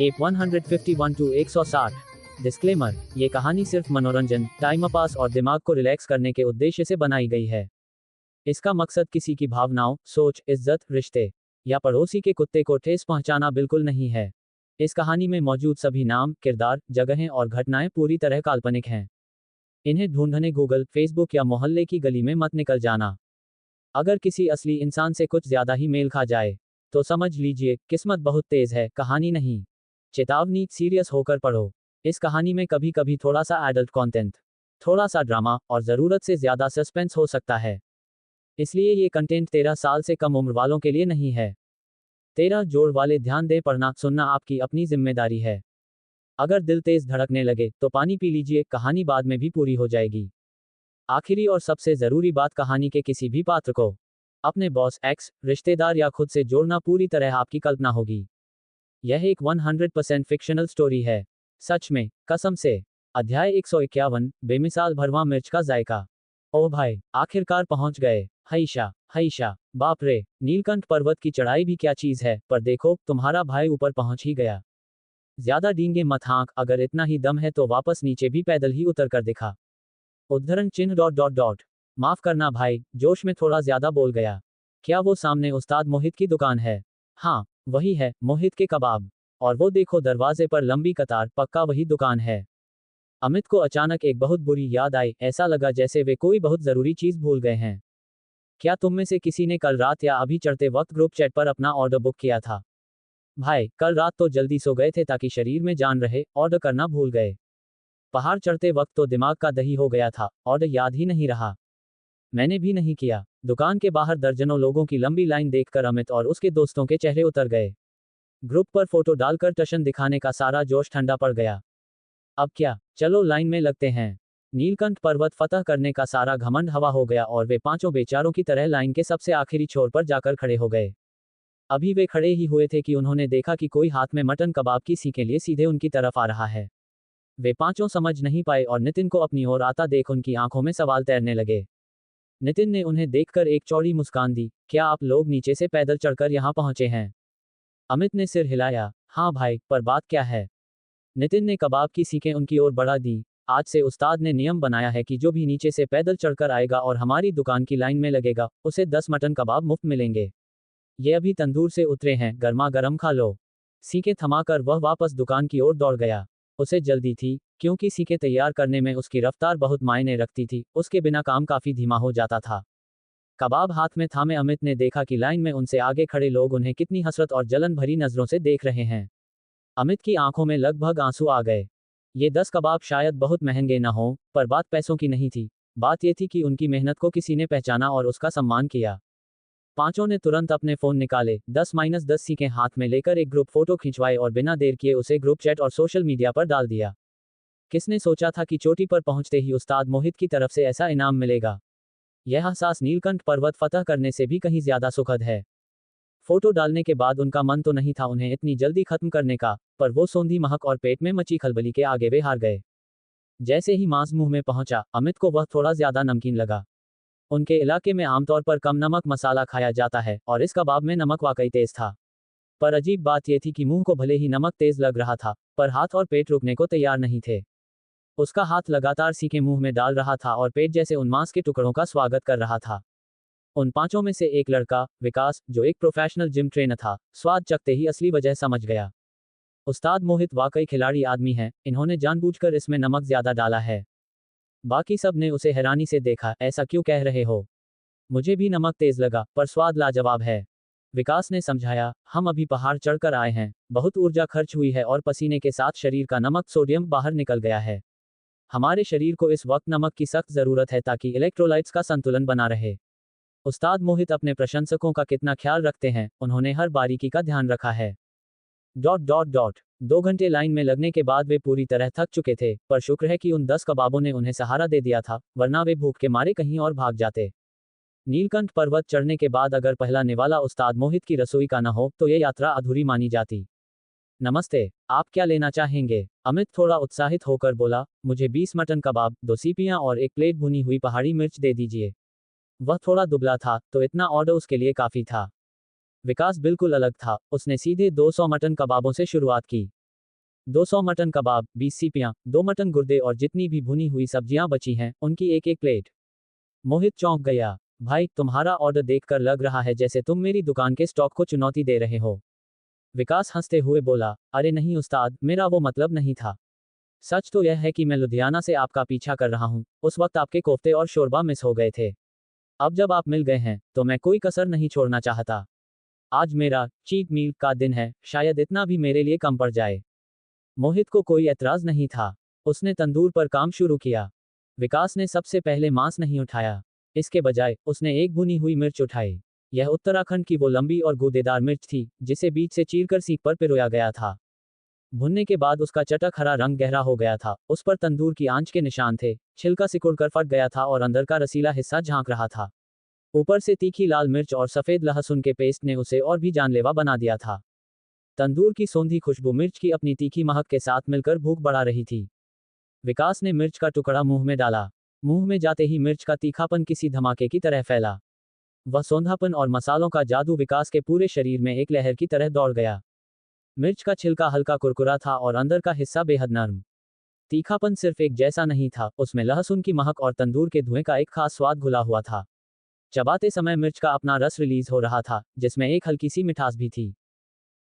एक 151 to 160। Disclaimer, ये कहानी सिर्फ मनोरंजन, टाइम पास और दिमाग को रिलैक्स करने के उद्देश्य से बनाई गई है। इसका मकसद किसी की भावनाओं, सोच, इज्जत, रिश्ते या पड़ोसी के कुत्ते को ठेस पहुंचाना बिल्कुल नहीं है। इस कहानी में मौजूद सभी नाम, किरदार, जगहें और घटनाएं पूरी तरह काल्पनिक हैं। इन्हें ढूंढने गूगल, फेसबुक या मोहल्ले की गली में मत निकल जाना। अगर किसी असली इंसान से कुछ ज्यादा ही मेल खा जाए तो समझ लीजिए किस्मत बहुत तेज है, कहानी नहीं। चेतावनी, सीरियस होकर पढ़ो। इस कहानी में कभी कभी थोड़ा सा एडल्ट कंटेंट, थोड़ा सा ड्रामा और ज़रूरत से ज़्यादा सस्पेंस हो सकता है। इसलिए ये कंटेंट 13 साल से कम उम्र वालों के लिए नहीं है। 13 जोड़ वाले ध्यान दे, पढ़ना सुनना आपकी अपनी जिम्मेदारी है। अगर दिल तेज धड़कने लगे तो पानी पी लीजिए, कहानी बाद में भी पूरी हो जाएगी। आखिरी और सबसे ज़रूरी बात, कहानी के किसी भी पात्र को अपने बॉस, एक्स, रिश्तेदार या खुद से जोड़ना पूरी तरह आपकी कल्पना होगी। यह एक 100% फिक्शनल स्टोरी है। सच में, कसम से। अध्याय 151, बेमिसाल भरवा मिर्च का जायका। ओह भाई, आखिरकार पहुंच गए। हईशा हईशा, बाप रे, नीलकंठ पर्वत की चढ़ाई भी क्या चीज है, पर देखो तुम्हारा भाई ऊपर पहुंच ही गया। ज्यादा डींगे मत हाँक, अगर इतना ही दम है तो वापस नीचे भी पैदल ही उतर कर दिखा। उद्धरण चिन्ह डॉट डॉट डॉट। माफ करना भाई, जोश में थोड़ा ज्यादा बोल गया। क्या वो सामने उस्ताद मोहित की दुकान है? हाँ, वही है, मोहित के कबाब। और वो देखो दरवाजे पर लंबी कतार, पक्का वही दुकान है। अमित को अचानक एक बहुत बुरी याद आई, ऐसा लगा जैसे वे कोई बहुत जरूरी चीज भूल गए हैं। क्या तुम में से किसी ने कल रात या अभी चढ़ते वक्त ग्रुप चैट पर अपना ऑर्डर बुक किया था? भाई, कल रात तो जल्दी सो गए थे ताकि शरीर में जान रहे, ऑर्डर करना भूल गए। पहाड़ चढ़ते वक्त तो दिमाग का दही हो गया था, ऑर्डर याद ही नहीं रहा। मैंने भी नहीं किया। दुकान के बाहर दर्जनों लोगों की लंबी लाइन देखकर अमित और उसके दोस्तों के चेहरे उतर गए। ग्रुप पर फोटो डालकर टशन दिखाने का सारा जोश ठंडा पड़ गया। अब क्या, चलो लाइन में लगते हैं। नीलकंठ पर्वत फतह करने का सारा घमंड हवा हो गया और वे पांचों बेचारों की तरह लाइन के सबसे आखिरी छोर पर जाकर खड़े हो गए। अभी वे खड़े ही हुए थे कि उन्होंने देखा कि कोई हाथ में मटन कबाब की सीख लिए सीधे उनकी तरफ आ रहा है। वे पांचों समझ नहीं पाए और नितिन को अपनी ओर आता देख उनकी आंखों में सवाल तैरने लगे। नितिन ने उन्हें देखकर एक चौड़ी मुस्कान दी। क्या आप लोग नीचे से पैदल चढ़कर यहां पहुंचे हैं? अमित ने सिर हिलाया। हाँ भाई, पर बात क्या है? नितिन ने कबाब की सीखें उनकी ओर बढ़ा दी। आज से उस्ताद ने नियम बनाया है कि जो भी नीचे से पैदल चढ़कर आएगा और हमारी दुकान की लाइन में लगेगा, उसे 10 मटन कबाब मुफ्त मिलेंगे। ये अभी तंदूर से उतरे हैं, गर्मा गर्म खा लो। सीखें थमाकर वह वापस दुकान की ओर दौड़ गया। उसे जल्दी थी, क्योंकि सीखें तैयार करने में उसकी रफ्तार बहुत मायने रखती थी, उसके बिना काम काफी धीमा हो जाता था। कबाब हाथ में थामे अमित ने देखा कि लाइन में उनसे आगे खड़े लोग उन्हें कितनी हसरत और जलन भरी नजरों से देख रहे हैं। अमित की आंखों में लगभग आंसू आ गए। ये 10 कबाब शायद बहुत महंगे न हों, पर बात पैसों की नहीं थी। बात यह थी कि उनकी मेहनत को किसी ने पहचाना और उसका सम्मान किया। पांचों ने तुरंत अपने फोन निकाले, 10-10 सीखें हाथ में लेकर एक ग्रुप फोटो खिंचवाए और बिना देर किए उसे ग्रुप चैट और सोशल मीडिया पर डाल दिया। किसने सोचा था कि चोटी पर पहुंचते ही उस्ताद मोहित की तरफ से ऐसा इनाम मिलेगा? यह एहसास नीलकंठ पर्वत फतह करने से भी कहीं ज्यादा सुखद है। फोटो डालने के बाद उनका मन तो नहीं था उन्हें इतनी जल्दी खत्म करने का, पर वो सौंधी महक और पेट में मची खलबली के आगे वे हार गए। जैसे ही मांस मुंह में पहुंचा, अमित को वह थोड़ा ज्यादा नमकीन लगा। उनके इलाके में आमतौर पर कम नमक मसाला खाया जाता है और इस कबाब में नमक वाकई तेज था। पर अजीब बात यह थी कि मुंह को भले ही नमक तेज लग रहा था, पर हाथ और पेट रुकने को तैयार नहीं थे। उसका हाथ लगातार सीखें मुंह में डाल रहा था और पेट जैसे उन मांस के टुकड़ों का स्वागत कर रहा था। उन पांचों में से एक लड़का, विकास, जो एक प्रोफेशनल जिम ट्रेनर था, स्वाद चखते ही असली वजह समझ गया। उस्ताद मोहित वाकई खिलाड़ी आदमी हैं, इन्होंने जानबूझकर इसमें नमक ज्यादा डाला है। बाकी सब ने उसे हैरानी से देखा, ऐसा क्यों कह रहे हो? मुझे भी नमक तेज लगा, पर स्वाद लाजवाब है। विकास ने समझाया, हम अभी पहाड़ चढ़कर आए हैं, बहुत ऊर्जा खर्च हुई है और पसीने के साथ शरीर का नमक सोडियम बाहर निकल गया है। हमारे शरीर को इस वक्त नमक की सख्त जरूरत है ताकि इलेक्ट्रोलाइट्स का संतुलन बना रहे। उस्ताद मोहित अपने प्रशंसकों का कितना ख्याल रखते हैं, उन्होंने हर बारीकी का ध्यान रखा है। डॉट डॉट डॉट 2 घंटे लाइन में लगने के बाद वे पूरी तरह थक चुके थे, पर शुक्र है कि उन 10 कबाबों ने उन्हें सहारा दे दिया था, वरना वे भूख के मारे कहीं और भाग जाते। नीलकंठ पर्वत चढ़ने के बाद अगर पहला निवाला उस्ताद मोहित की रसोई का न हो तो ये यात्रा अधूरी मानी जाती। नमस्ते, आप क्या लेना चाहेंगे? अमित थोड़ा उत्साहित होकर बोला, मुझे 20 मटन कबाब, 2 सीपियां और एक प्लेट भुनी हुई पहाड़ी मिर्च दे दीजिए। वह थोड़ा दुबला था, तो इतना ऑर्डर उसके लिए काफी था। विकास बिल्कुल अलग था, उसने सीधे 200 मटन कबाबों से शुरुआत की। 200 मटन कबाब, 20 सीपियां, 2 मटन गुर्दे और जितनी भी भुनी हुई सब्जियां बची हैं, उनकी एक एक प्लेट। मोहित चौंक गया। भाई, तुम्हारा ऑर्डर देखकर लग रहा है जैसे तुम मेरी दुकान के स्टॉक को चुनौती दे रहे हो। विकास हंसते हुए बोला, अरे नहीं उस्ताद, मेरा वो मतलब नहीं था। सच तो यह है कि मैं लुधियाना से आपका पीछा कर रहा हूँ, उस वक्त आपके कोफ्ते और शोरबा मिस हो गए थे। अब जब आप मिल गए हैं, तो मैं कोई कसर नहीं छोड़ना चाहता। आज मेरा चीट मील का दिन है, शायद इतना भी मेरे लिए कम पड़ जाए। मोहित को कोई ऐतराज नहीं था। उसने तंदूर पर काम शुरू किया। विकास ने सबसे पहले मांस नहीं उठाया। इसके बजाय उसने एक भुनी हुई मिर्च उठाई। यह उत्तराखंड की वो लंबी और गूदेदार मिर्च थी, जिसे बीच से चीरकर सीख पर पिरोया गया था। भुनने के बाद उसका चटक हरा रंग गहरा हो गया था, उस पर तंदूर की आंच के निशान थे, छिलका सिकुड़कर फट गया था और अंदर का रसीला हिस्सा झांक रहा था। ऊपर से तीखी लाल मिर्च और सफेद लहसुन के पेस्ट ने उसे और भी जानलेवा बना दिया था। तंदूर की सौंधी खुशबू मिर्च की अपनी तीखी महक के साथ मिलकर भूख बढ़ा रही थी। विकास ने मिर्च का टुकड़ा मुंह में डाला। मुंह में जाते ही मिर्च का तीखापन किसी धमाके की तरह फैला। वह सौंधापन और मसालों का जादू विकास के पूरे शरीर में एक लहर की तरह दौड़ गया। मिर्च का छिलका हल्का कुरकुरा था और अंदर का हिस्सा बेहद नर्म। तीखापन सिर्फ एक जैसा नहीं था, उसमें लहसुन की महक और तंदूर के धुएं का एक खास स्वाद घुला हुआ था। चबाते समय मिर्च का अपना रस रिलीज हो रहा था, जिसमें एक हल्की सी मिठास भी थी।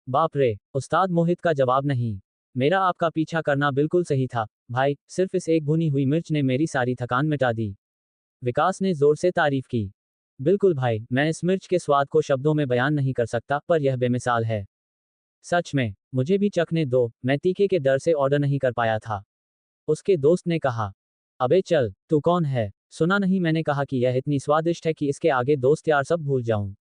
बाप रे, उस्ताद मोहित का जवाब नहीं। मेरा आपका पीछा करना बिल्कुल सही था, भाई, सिर्फ इस एक भुनी हुई मिर्च ने मेरी सारी थकान मिटा दी। विकास ने जोर से तारीफ की। बिल्कुल भाई, मैं इस मिर्च के स्वाद को शब्दों में बयान नहीं कर सकता, पर यह बेमिसाल है। सच में, मुझे भी चखने दो, मैं तीखे के डर से ऑर्डर नहीं कर पाया था। उसके दोस्त ने कहा। अबे चल, तू कौन है? सुना नहीं मैंने कहा कि यह इतनी स्वादिष्ट है कि इसके आगे दोस्त यार सब भूल जाऊं।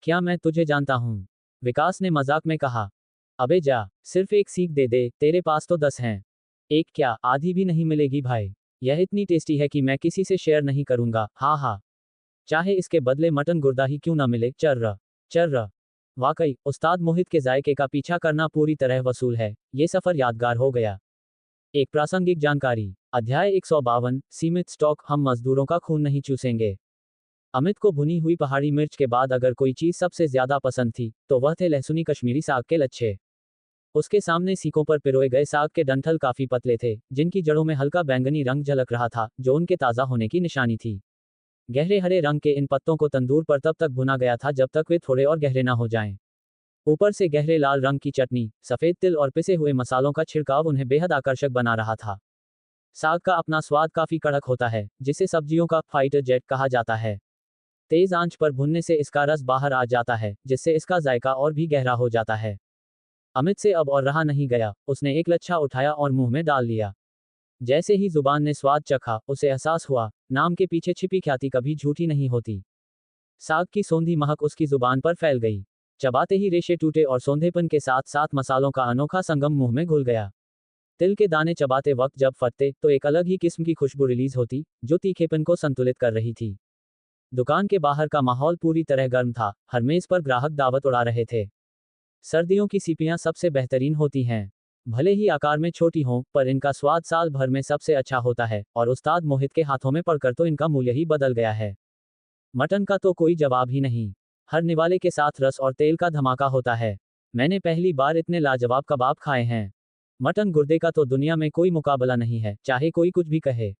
क्या मैं तुझे जानता हूं? विकास ने मजाक में कहा। अबे जा, सिर्फ एक सीख दे दे, तेरे पास तो 10 हैं। एक क्या, आधी भी नहीं मिलेगी भाई। यह इतनी टेस्टी है कि मैं किसी से शेयर नहीं करूंगा, हाँ हाँ। चाहे इसके बदले मटन गुर्दा ही क्यों ना मिले, चर्र चर्र। वाकई, उस्ताद मोहित के जायके का पीछा करना पूरी तरह वसूल है, ये सफर यादगार हो गया। एक प्रासंगिक जानकारी। अध्याय 152, सीमित स्टॉक, हम मजदूरों का खून नहीं चूसेंगे। अमित को भुनी हुई पहाड़ी मिर्च के बाद अगर कोई चीज सबसे ज्यादा पसंद थी, तो वह थे लहसुनी कश्मीरी साग के लच्छे। उसके सामने सीकों पर पिरोए गए साग के डंठल काफी पतले थे, जिनकी जड़ों में हल्का बैंगनी रंग झलक रहा था, जो उनके ताजा होने की निशानी थी। गहरे हरे रंग के इन पत्तों को तंदूर पर तब तक भुना गया था जब तक वे थोड़े और गहरे ना हो जाएं। ऊपर से गहरे लाल रंग की चटनी, सफेद तिल और पिसे हुए मसालों का छिड़काव उन्हें बेहद आकर्षक बना रहा था। साग का अपना स्वाद काफी कड़क होता है, जिसे सब्जियों का फाइटर जेट कहा जाता है। तेज आंच पर भुनने से इसका रस बाहर आ जाता है, जिससे इसका जायका और भी गहरा हो जाता है। अमित से अब और रहा नहीं गया, उसने एक लच्छा उठाया और मुंह में डाल लिया। जैसे ही जुबान ने स्वाद चखा, उसे एहसास हुआ, नाम के पीछे छिपी ख्याति कभी झूठी नहीं होती। साग की सौंधी महक उसकी जुबान पर फैल गई। चबाते ही रेशे टूटे और सौंधेपन के साथ साथ मसालों का अनोखा संगम मुंह में घुल गया। तिल के दाने चबाते वक्त जब फटते, तो एक अलग ही किस्म की खुशबू रिलीज होती, जो तीखेपन को संतुलित कर रही थी। दुकान के बाहर का माहौल पूरी तरह गर्म था, हर मेज पर ग्राहक दावत उड़ा रहे थे। सर्दियों की सीपियां सबसे बेहतरीन होती हैं। भले ही आकार में छोटी हों, पर इनका स्वाद साल भर में सबसे अच्छा होता है, और उस्ताद मोहित के हाथों में पड़कर तो इनका मूल्य ही बदल गया है। मटन का तो कोई जवाब ही नहीं। हर निवाले के साथ रस और तेल का धमाका होता है। मैंने पहली बार इतने लाजवाब कबाब खाए हैं। मटन गुर्दे का तो दुनिया में कोई मुकाबला नहीं है, चाहे कोई कुछ भी कहे।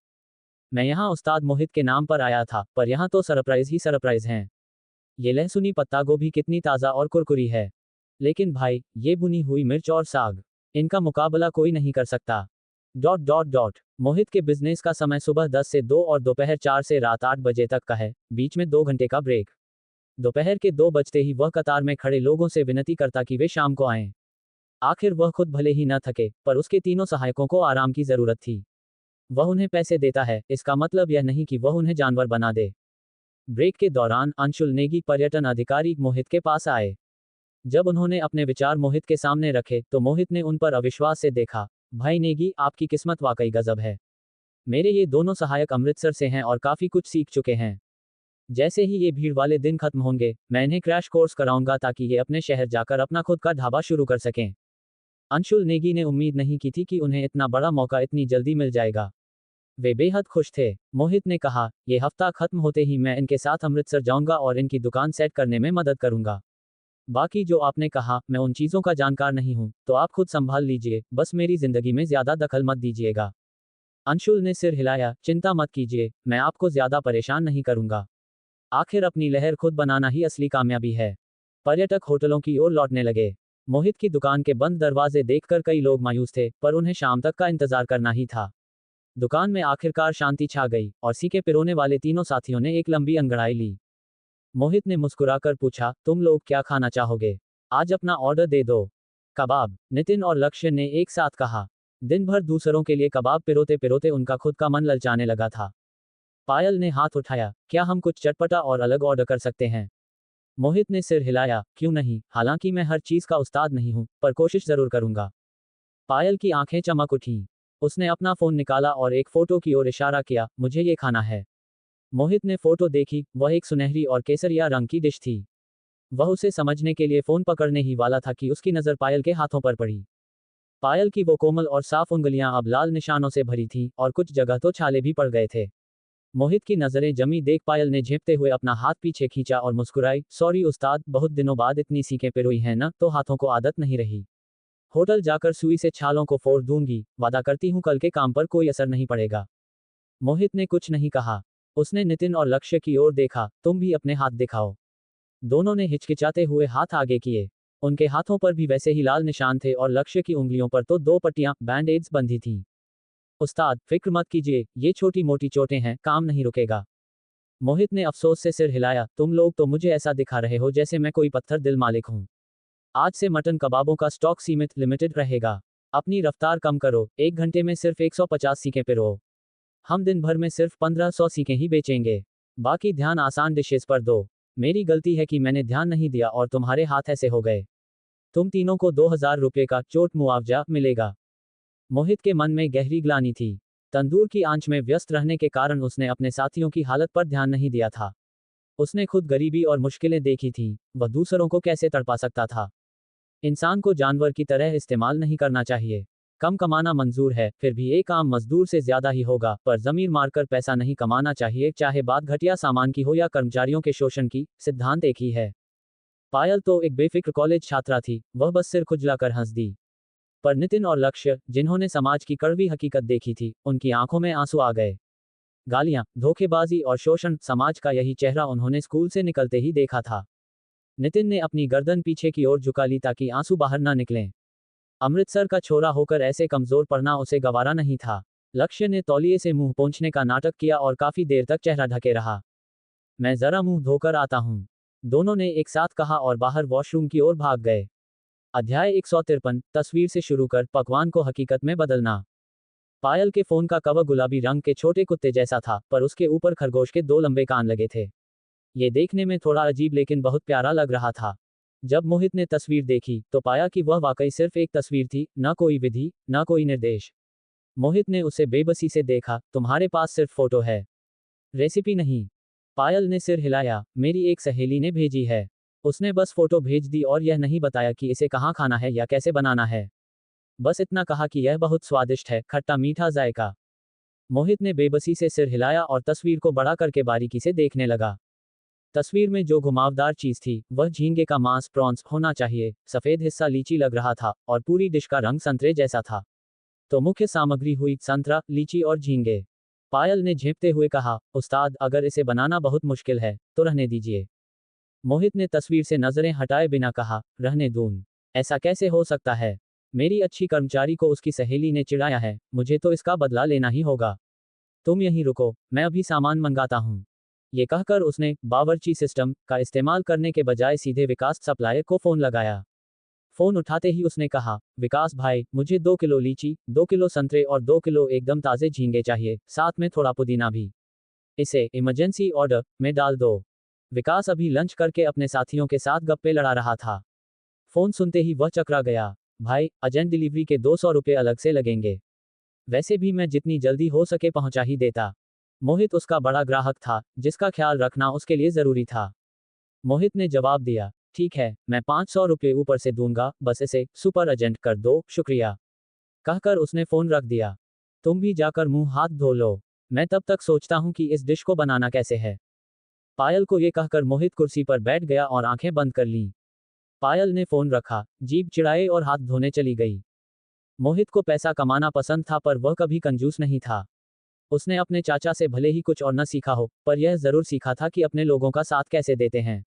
मैं यहाँ उस्ताद मोहित के नाम पर आया था, पर यहाँ तो सरप्राइज ही सरप्राइज हैं। ये लहसुनी पत्ता गोभी कितनी ताज़ा और कुरकुरी है। लेकिन भाई, ये भुनी हुई मिर्च और साग, इनका मुकाबला कोई नहीं कर सकता। Dot dot dot. मोहित के बिजनेस का समय सुबह 10 से 2 और दोपहर 4 से रात 8 बजे तक का है, बीच में 2 घंटे का ब्रेक। दोपहर के 2 बजते ही वह कतार में खड़े लोगों से विनती करता कि वे शाम को आएं। आखिर वह खुद भले ही न थके, पर उसके तीनों सहायकों को आराम की जरूरत थी। वह उन्हें पैसे देता है, इसका मतलब यह नहीं कि वह उन्हें जानवर बना दे। ब्रेक के दौरान अंशुल नेगी पर्यटन अधिकारी मोहित के पास आए। जब उन्होंने अपने विचार मोहित के सामने रखे, तो मोहित ने उन पर अविश्वास से देखा। भाई नेगी, आपकी किस्मत वाकई गजब है। मेरे ये दोनों सहायक अमृतसर से हैं और काफी कुछ सीख चुके हैं। जैसे ही ये भीड़ वाले दिन खत्म होंगे, मैं इन्हें क्रैश कोर्स कराऊंगा ताकि ये अपने शहर जाकर अपना खुद का ढाबा शुरू कर सकें। अंशुल नेगी ने उम्मीद नहीं की थी कि उन्हें इतना बड़ा मौका इतनी जल्दी मिल जाएगा। वे बेहद खुश थे। मोहित ने कहा, ये हफ्ता खत्म होते ही मैं इनके साथ अमृतसर जाऊंगा और इनकी दुकान सेट करने में मदद करूंगा। बाकी जो आपने कहा, मैं उन चीज़ों का जानकार नहीं हूँ, तो आप खुद संभाल लीजिए, बस मेरी जिंदगी में ज्यादा दखल मत दीजिएगा। अंशुल ने सिर हिलाया, चिंता मत कीजिए, मैं आपको ज्यादा परेशान नहीं करूंगा। आखिर अपनी लहर खुद बनाना ही असली कामयाबी है। पर्यटक होटलों की ओर लौटने लगे। मोहित की दुकान के बंद दरवाजे देखकर कई लोग मायूस थे, पर उन्हें शाम तक का इंतजार करना ही था। दुकान में आखिरकार शांति छा गई, और सीके पिरोने वाले तीनों साथियों ने एक लंबी अंगड़ाई ली। मोहित ने मुस्कुराकर पूछा, तुम लोग क्या खाना चाहोगे? आज अपना ऑर्डर दे दो। कबाब, नितिन और लक्ष्य ने एक साथ कहा। दिन भर दूसरों के लिए कबाब पिरोते पिरोते उनका खुद का मन ललचाने लगा था। पायल ने हाथ उठाया, क्या हम कुछ चटपटा और अलग ऑर्डर कर सकते हैं? मोहित ने सिर हिलाया, क्यों नहीं, हालांकि मैं हर चीज का उस्ताद नहीं हूं, पर कोशिश जरूर करूंगा। पायल की आंखें चमक उठीं। उसने अपना फोन निकाला और एक फोटो की ओर इशारा किया, मुझे ये खाना है। मोहित ने फोटो देखी, वह एक सुनहरी और केसरिया रंग की डिश थी। वह उसे समझने के लिए फोन पकड़ने ही वाला था कि उसकी नजर पायल के हाथों पर पड़ी। पायल की वो कोमल और साफ उंगलियां अब लाल निशानों से भरी थीं, और कुछ जगह तो छाले भी पड़ गए थे। मोहित की नजरें जमी देख पायल ने झेपते हुए अपना हाथ पीछे खींचा और मुस्कुराई, सॉरी उस्ताद, बहुत दिनों बाद इतनी सीखें पिरोई हैं ना, तो हाथों को आदत नहीं रही। होटल जाकर सुई से छालों को फोड़ दूंगी, वादा करती हूँ कल के काम पर कोई असर नहीं पड़ेगा। मोहित ने कुछ नहीं कहा। उसने नितिन और लक्ष्य की ओर देखा, तुम भी अपने हाथ दिखाओ। दोनों ने हिचकिचाते हुए हाथ आगे किए। उनके हाथों पर भी वैसे ही लाल निशान थे और लक्ष्य की उंगलियों पर तो दो पट्टियां, बैंड-एड्स बंधी थीं। उस्ताद, फिक्र मत कीजिए, ये छोटी मोटी चोटें हैं, काम नहीं रुकेगा। मोहित ने अफसोस से सिर हिलाया, तुम लोग तो मुझे ऐसा दिखा रहे हो जैसे मैं कोई पत्थर दिल मालिक हूं। आज से मटन कबाबों का स्टॉक सीमित लिमिटेड रहेगा। अपनी रफ्तार कम करो, 1 घंटे में सिर्फ 150 सीखें पिरो। हम दिन भर में सिर्फ 1500 सीखें ही बेचेंगे। बाकी ध्यान आसान डिशेस पर दो। मेरी गलती है कि मैंने ध्यान नहीं दिया और तुम्हारे हाथ ऐसे हो गए। तुम तीनों को 2000 रुपये का चोट मुआवजा मिलेगा। मोहित के मन में गहरी ग्लानि थी। तंदूर की आंच में व्यस्त रहने के कारण उसने अपने साथियों की हालत पर ध्यान नहीं दिया था। उसने खुद गरीबी और मुश्किलें देखी थीं, वह दूसरों को कैसे तड़पा सकता था। इंसान को जानवर की तरह इस्तेमाल नहीं करना चाहिए। कम कमाना मंजूर है, फिर भी एक आम मजदूर से ज्यादा ही होगा, पर जमीर मारकर पैसा नहीं कमाना चाहिए, चाहे बात घटिया सामान की हो या कर्मचारियों के शोषण की, सिद्धांत एक ही है। पायल तो एक बेफिक्र कॉलेज छात्रा थी, वह बस सिर खुजलाकर हंस दी। पर नितिन और लक्ष्य, जिन्होंने समाज की कड़वी हकीकत देखी थी, उनकी आंखों में आंसू आ गए। गालियां, धोखेबाजी और शोषण, समाज का यही चेहरा उन्होंने स्कूल से निकलते ही देखा था। नितिन ने अपनी गर्दन पीछे की ओर झुका ली ताकि आंसू बाहर न निकलें। अमृतसर का छोरा होकर ऐसे कमजोर पड़ना उसे गवारा नहीं था। लक्ष्य ने तौलिए से मुंह पोंछने का नाटक किया और काफी देर तक चेहरा ढके रहा। मैं जरा मुंह धोकर आता हूं, दोनों ने एक साथ कहा और बाहर वॉशरूम की ओर भाग गए। अध्याय 153, तस्वीर से शुरू कर पकवान को हकीकत में बदलना। पायल के फोन का कवर गुलाबी रंग के छोटे कुत्ते जैसा था, पर उसके ऊपर खरगोश के 2 लंबे कान लगे थे। ये देखने में थोड़ा अजीब लेकिन बहुत प्यारा लग रहा था। जब मोहित ने तस्वीर देखी, तो पाया कि वह वाकई सिर्फ एक तस्वीर थी, न कोई विधि, न कोई निर्देश। मोहित ने उसे बेबसी से देखा, तुम्हारे पास सिर्फ फोटो है, रेसिपी नहीं। पायल ने सिर हिलाया, मेरी एक सहेली ने भेजी है। उसने बस फोटो भेज दी और यह नहीं बताया कि इसे कहाँ खाना है या कैसे बनाना है। बस इतना कहा कि यह बहुत स्वादिष्ट है, खट्टा मीठा जायका। मोहित ने बेबसी से सिर हिलाया और तस्वीर को बड़ा करके बारीकी से देखने लगा। तस्वीर में जो घुमावदार चीज थी, वह झींगे का मांस, प्रॉन्स होना चाहिए। सफेद हिस्सा लीची लग रहा था, और पूरी डिश का रंग संतरे जैसा था। तो मुख्य सामग्री हुई संतरा, लीची और झींगे। पायल ने झेंपते हुए कहा, उस्ताद, अगर इसे बनाना बहुत मुश्किल है, तो रहने दीजिए। मोहित ने तस्वीर से नजरें हटाए बिना कहा, रहने दून? ऐसा कैसे हो सकता है? मेरी अच्छी कर्मचारी को उसकी सहेली ने चिढ़ाया है, मुझे तो इसका बदला लेना ही होगा। तुम यहीं रुको, मैं अभी सामान मंगाता हूँ। ये कहकर उसने बावर्ची सिस्टम का इस्तेमाल करने के बजाय सीधे विकास सप्लायर को फोन लगाया। फोन उठाते ही उसने कहा, विकास भाई, मुझे 2 किलो लीची, 2 किलो संतरे और 2 किलो एकदम ताजे झींगे चाहिए, साथ में थोड़ा पुदीना भी। इसे इमरजेंसी ऑर्डर में डाल दो। विकास अभी लंच करके अपने साथियों के साथ गप्पे लड़ा रहा था। फोन सुनते ही वह चकरा गया। भाई, अर्जेंट डिलीवरी के 200 रुपये अलग से लगेंगे। वैसे भी मैं जितनी जल्दी हो सके पहुंचा ही देता। मोहित उसका बड़ा ग्राहक था, जिसका ख्याल रखना उसके लिए जरूरी था। मोहित ने जवाब दिया, ठीक है, मैं 500 रुपये ऊपर से दूंगा, बस इसे सुपर अर्जेंट कर दो, शुक्रिया। कहकर उसने फोन रख दिया। तुम भी जाकर मुंह हाथ धो लो, मैं तब तक सोचता हूं कि इस डिश को बनाना कैसे है। पायल को ये कहकर मोहित कुर्सी पर बैठ गया और आंखें बंद कर लीं। पायल ने फोन रखा, जीभ चिढ़ाए और हाथ धोने चली गई। मोहित को पैसा कमाना पसंद था पर वह कभी कंजूस नहीं था। उसने अपने चाचा से भले ही कुछ और न सीखा हो, पर यह जरूर सीखा था कि अपने लोगों का साथ कैसे देते हैं।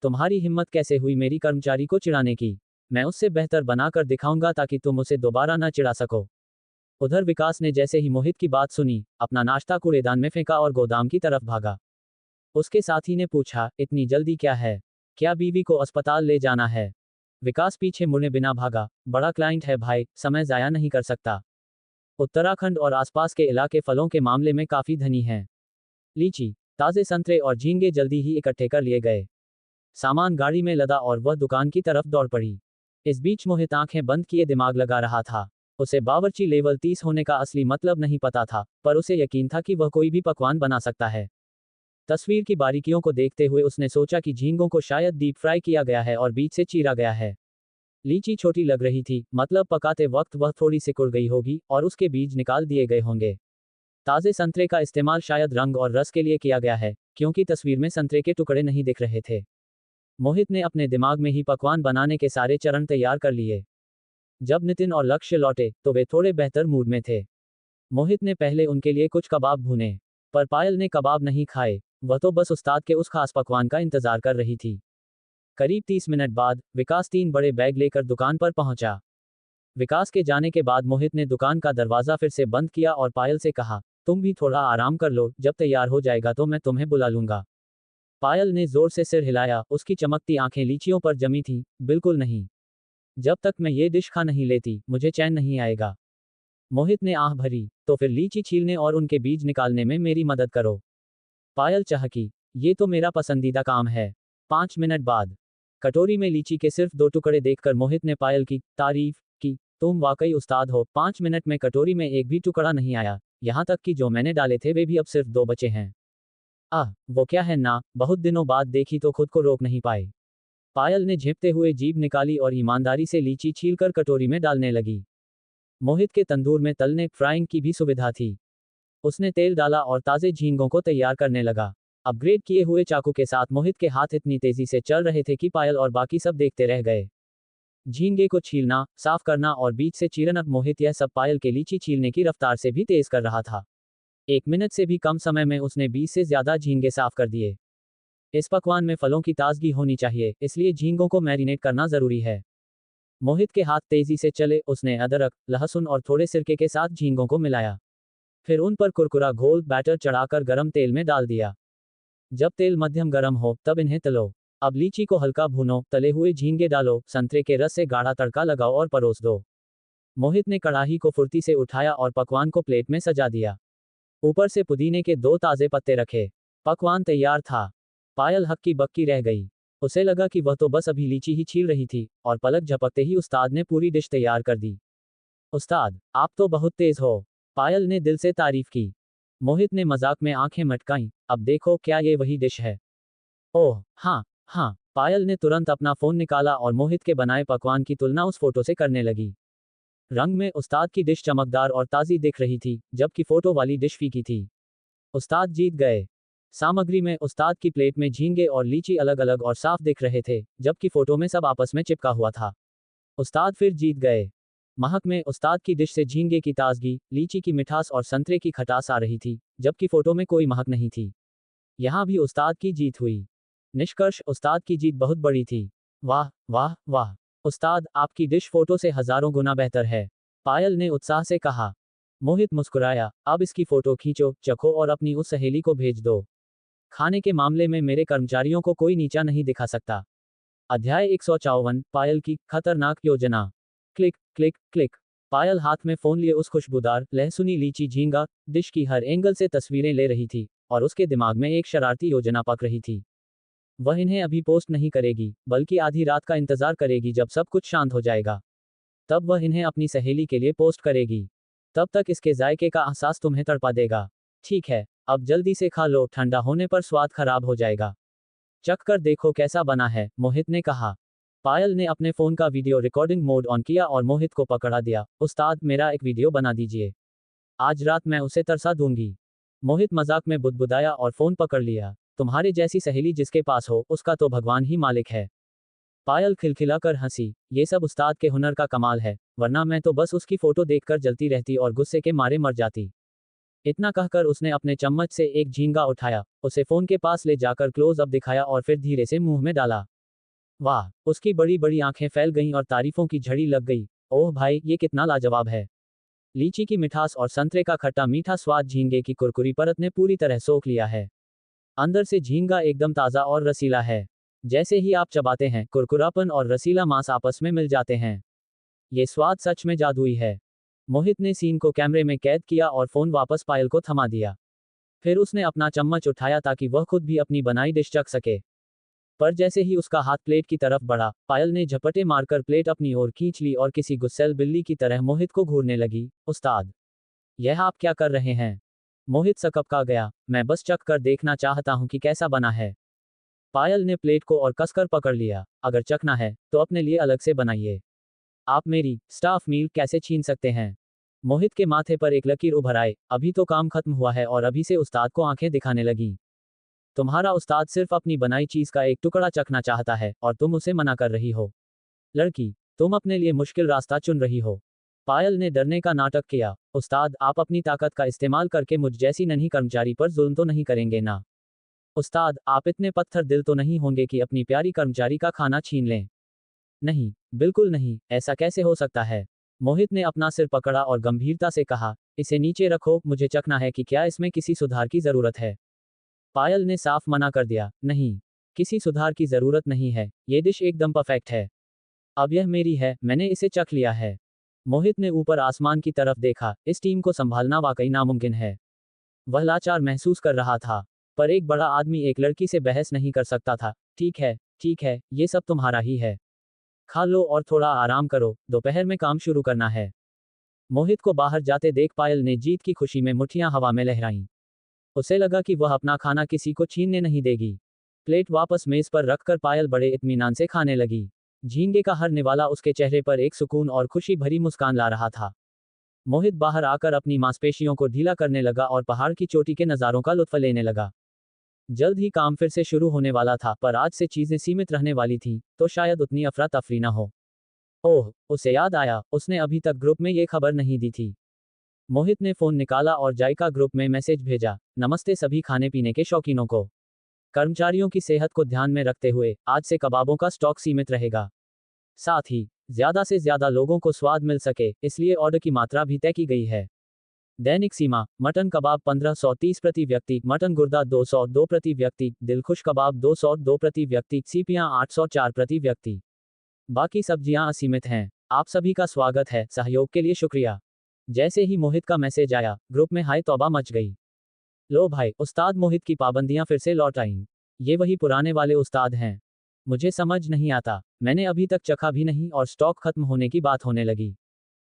तुम्हारी हिम्मत कैसे हुई मेरी कर्मचारी को चिढ़ाने की? मैं उससे बेहतर बनाकर दिखाऊंगा ताकि तुम उसे दोबारा न चिढ़ा सको। उधर विकास ने जैसे ही मोहित की बात सुनी, अपना नाश्ता कूड़ेदान में फेंका और गोदाम की तरफ भागा। उसके साथी ने पूछा, इतनी जल्दी क्या है? क्या बीवी को अस्पताल ले जाना है? विकास पीछे मुड़े बिना भागा, बड़ा क्लाइंट है भाई, समय जाया नहीं कर सकता। उत्तराखंड और आसपास के इलाके फलों के मामले में काफी धनी हैं। लीची, ताजे संतरे और झींगे जल्दी ही इकट्ठे कर लिए गए। सामान गाड़ी में लदा और वह दुकान की तरफ दौड़ पड़ी। इस बीच मोहित आंखें बंद किए दिमाग लगा रहा था। उसे बावर्ची लेवल 30 होने का असली मतलब नहीं पता था, पर उसे यकीन था कि वह कोई भी पकवान बना सकता है। तस्वीर की बारीकियों को देखते हुए उसने सोचा कि झींगों को शायद डीप फ्राई किया गया है और बीच से चीरा गया है। लीची छोटी लग रही थी, मतलब पकाते वक्त वह थोड़ी सिकुड़ गई होगी और उसके बीज निकाल दिए गए होंगे। ताजे संतरे का इस्तेमाल शायद रंग और रस के लिए किया गया है, क्योंकि तस्वीर में संतरे के टुकड़े नहीं दिख रहे थे। मोहित ने अपने दिमाग में ही पकवान बनाने के सारे चरण तैयार कर लिए। जब नितिन और लक्ष्य लौटे तो वे थोड़े बेहतर मूड में थे। मोहित ने पहले उनके लिए कुछ कबाब भुने, पर पायल ने कबाब नहीं खाए। वह तो बस उस्ताद के उस खास पकवान का इंतजार कर रही थी। करीब 30 मिनट बाद विकास 3 बड़े बैग लेकर दुकान पर पहुंचा। विकास के जाने के बाद मोहित ने दुकान का दरवाजा फिर से बंद किया और पायल से कहा, तुम भी थोड़ा आराम कर लो, जब तैयार हो जाएगा तो मैं तुम्हें बुला लूंगा। पायल ने जोर से सिर हिलाया, उसकी चमकती आंखें लीचियों पर जमी थीं। बिल्कुल नहीं। जब तक मैं ये डिश खा नहीं लेती, मुझे चैन नहीं आएगा। मोहित ने आह भरी, तो फिर लीची छीलने और उनके बीज निकालने में मेरी मदद करो। पायल चहकी, ये तो मेरा पसंदीदा काम है। 5 मिनट बाद कटोरी में लीची के सिर्फ 2 टुकड़े देखकर मोहित ने पायल की तारीफ की, तुम वाकई उस्ताद हो। 5 मिनट में कटोरी में एक भी टुकड़ा नहीं आया, यहाँ तक कि जो मैंने डाले थे वे भी अब सिर्फ 2 बचे हैं। वो क्या है ना, बहुत दिनों बाद देखी तो खुद को रोक नहीं पाए। पायल ने झेपते हुए जीभ निकाली और ईमानदारी से लीची छीलकर कटोरी में डालने लगी। मोहित के तंदूर में तलने फ्राइंग की भी सुविधा थी। उसने तेल डाला और ताजे झींगों को तैयार करने लगा। अपग्रेड किए हुए चाकू के साथ मोहित के हाथ इतनी तेजी से चल रहे थे कि पायल और बाकी सब देखते रह गए। झींगे को छीलना, साफ करना और बीच से चीरना, मोहित यह सब पायल के लीची छीलने की रफ्तार से भी तेज कर रहा था। 1 मिनट से भी कम समय में उसने 20 से ज्यादा झींगे साफ कर दिए। इस पकवान में फलों की ताजगी होनी चाहिए, इसलिए झींगों को मैरिनेट करना जरूरी है। मोहित के हाथ तेजी से चले, उसने अदरक, लहसुन और थोड़े सिरके के साथ झींगों को मिलाया। फिर उन पर कुरकुरा घोल बैटर चढ़ाकर गरम तेल में डाल दिया। जब तेल मध्यम गरम हो तब इन्हें तलो। अब लीची को हल्का भूनो, तले हुए झींगे डालो, संतरे के रस से गाढ़ा तड़का लगाओ और परोस दो। मोहित ने कढ़ाई को फुर्ती से उठाया और पकवान को प्लेट में सजा दिया। ऊपर से पुदीने के 2 ताजे पत्ते रखे। पकवान तैयार था। पायल हक्की बक्की रह गई। उसे लगा कि वह तो बस अभी लीची ही छील रही थी, और पलक झपकते ही उस्ताद ने पूरी डिश तैयार कर दी। उस्ताद, आप तो बहुत तेज हो, पायल ने दिल से तारीफ की। मोहित ने मजाक में आंखें मटकाईं, अब देखो क्या ये वही डिश है? ओह हाँ हाँ, पायल ने तुरंत अपना फोन निकाला और मोहित के बनाए पकवान की तुलना उस फोटो से करने लगी। रंग में उस्ताद की डिश चमकदार और ताजी दिख रही थी, जबकि फोटो वाली डिश फीकी थी। उस्ताद जीत गए। सामग्री में उस्ताद की प्लेट में झींगे और लीची अलग अलग और साफ दिख रहे थे, जबकि फोटो में सब आपस में चिपका हुआ था। उस्ताद फिर जीत गए। महक में उस्ताद की डिश से झींगे की ताजगी, लीची की मिठास और संतरे की खटास आ रही थी, जबकि फोटो में कोई महक नहीं थी। यहाँ भी उस्ताद की जीत हुई। निष्कर्ष, उस्ताद की जीत बहुत बड़ी थी। वाह वाह वाह, उस्ताद, आपकी डिश फोटो से हजारों गुना बेहतर है, पायल ने उत्साह से कहा। मोहित मुस्कुराया, अब इसकी फोटो खींचो, चखो और अपनी उस सहेली को भेज दो। खाने के मामले में मेरे कर्मचारियों को कोई नीचा नहीं दिखा सकता। अध्याय 154, पायल की खतरनाक योजना। Click click click. पायल हाथ में फोन लिए उस खुशबूदार लहसुनी लीची झींगा डिश की हर एंगल से तस्वीरें ले रही थी, और उसके दिमाग में एक शरारती योजना पक रही थी। वह इन्हें अभी पोस्ट नहीं करेगी, बल्कि आधी रात का इंतजार करेगी जब सब कुछ शांत हो जाएगा। तब वह इन्हें अपनी सहेली के लिए पोस्ट करेगी। तब तक इसके जायके का एहसास तुम्हें तड़पा देगा। ठीक है, अब जल्दी से खा लो, ठंडा होने पर स्वाद खराब हो जाएगा। चख कर देखो कैसा बना है, मोहित ने कहा। पायल ने अपने फोन का वीडियो रिकॉर्डिंग मोड ऑन किया और मोहित को पकड़ा दिया। उस्ताद, मेरा एक वीडियो बना दीजिए, आज रात मैं उसे तरसा दूंगी। मोहित मजाक में बुदबुदाया और फोन पकड़ लिया। तुम्हारे जैसी सहेली जिसके पास हो, उसका तो भगवान ही मालिक है। पायल खिलखिलाकर हंसी, ये सब उस्ताद के हुनर का कमाल है, वरना मैं तो बस उसकी फोटो देखकर जलती रहती और गुस्से के मारे मर जाती। इतना कहकर उसने अपने चम्मच से एक झींगा उठाया, उसे फोन के पास ले जाकर क्लोज अप दिखाया और फिर धीरे से मुंह में डाला। वाह, उसकी बड़ी बड़ी आंखें फैल गईं और तारीफों की झड़ी लग गई। ओह भाई, ये कितना लाजवाब है। लीची की मिठास और संतरे का खट्टा मीठा स्वाद झींगे की कुरकुरी परत ने पूरी तरह सोख लिया है। अंदर से झींगा एकदम ताज़ा और रसीला है। जैसे ही आप चबाते हैं, कुरकुरापन और रसीला मांस आपस में मिल जाते हैं। ये स्वाद सच में जादुई है। मोहित ने सीन को कैमरे में कैद किया और फोन वापस पायल को थमा दिया। फिर उसने अपना चम्मच उठाया ताकि वह खुद भी अपनी बनाई डिश चख सके। पर जैसे ही उसका हाथ प्लेट की तरफ बढ़ा, पायल ने झपटे मारकर प्लेट अपनी ओर खींच ली और किसी गुस्सैल बिल्ली की तरह मोहित को घूरने लगी। उस्ताद, यह आप क्या कर रहे हैं? मोहित सकपका गया। मैं बस चख कर देखना चाहता हूं कि कैसा बना है। पायल ने प्लेट को और कसकर पकड़ लिया। अगर चखना है तो अपने लिए अलग से बनाइए। आप मेरी स्टाफ मील कैसे छीन सकते हैं? मोहित के माथे पर एक लकीर उभर आई। अभी तो काम खत्म हुआ है और अभी से उस्ताद को आंखें दिखाने लगी। तुम्हारा उस्ताद सिर्फ अपनी बनाई चीज का एक टुकड़ा चखना चाहता है और तुम उसे मना कर रही हो। लड़की, तुम अपने लिए मुश्किल रास्ता चुन रही हो। पायल ने डरने का नाटक किया। उस्ताद, आप अपनी ताकत का इस्तेमाल करके मुझ जैसी नन्ही कर्मचारी पर जुल्म तो नहीं करेंगे ना? उस्ताद, आप इतने पत्थर दिल तो नहीं होंगे कि अपनी प्यारी कर्मचारी का खाना छीन लें? नहीं, बिल्कुल नहीं, ऐसा कैसे हो सकता है? मोहित ने अपना सिर पकड़ा और गंभीरता से कहा, इसे नीचे रखो, मुझे चखना है कि क्या इसमें किसी सुधार की जरूरत है। पायल ने साफ मना कर दिया, नहीं, किसी सुधार की जरूरत नहीं है, ये डिश एकदम परफेक्ट है। अब यह मेरी है, मैंने इसे चख लिया है। मोहित ने ऊपर आसमान की तरफ देखा, इस टीम को संभालना वाकई नामुमकिन है। वह लाचार महसूस कर रहा था। पर एक बड़ा आदमी एक लड़की से बहस नहीं कर सकता था। ठीक है, ये सब तुम्हारा ही है। खा लो और थोड़ा आराम करो, दोपहर में काम शुरू करना है। मोहित को बाहर जाते देख पायल ने जीत की खुशी में मुट्ठियां हवा में लहराईं। उसे लगा कि वह अपना खाना किसी को छीनने नहीं देगी। प्लेट वापस मेज पर रखकर पायल बड़े इत्मीनान से खाने लगी। झींगे का हर निवाला उसके चेहरे पर एक सुकून और खुशी भरी मुस्कान ला रहा था। मोहित बाहर आकर अपनी मांसपेशियों को ढीला करने लगा और पहाड़ की चोटी के नज़ारों का लुत्फ लेने लगा। जल्द ही काम फिर से शुरू होने वाला था, पर आज से चीजें सीमित रहने वाली थीं, तो शायद उतनी अफरा तफरी न हो। ओह, उसे याद आया, उसने अभी तक ग्रुप में ये खबर नहीं दी थी। मोहित ने फोन निकाला और जायका ग्रुप में मैसेज भेजा, नमस्ते सभी खाने पीने के शौकीनों को। कर्मचारियों की सेहत को ध्यान में रखते हुए आज से कबाबों का स्टॉक सीमित रहेगा। साथ ही ज्यादा से ज्यादा लोगों को स्वाद मिल सके, इसलिए ऑर्डर की मात्रा भी तय की गई है। दैनिक सीमा, मटन कबाब 1530 प्रति व्यक्ति, मटन गुर्दा 202 प्रति व्यक्ति, दिलखुश कबाब 202 प्रति व्यक्ति, सीपियां 804 प्रति व्यक्ति। बाकी सब्जियां असीमित हैं। आप सभी का स्वागत है, सहयोग के लिए शुक्रिया। जैसे ही मोहित का मैसेज आया, ग्रुप में हाय तौबा मच गई। लो भाई, उस्ताद मोहित की पाबंदियां फिर से लौट आईं। ये वही पुराने वाले उस्ताद हैं। मुझे समझ नहीं आता, मैंने अभी तक चखा भी नहीं और स्टॉक खत्म होने की बात होने लगी।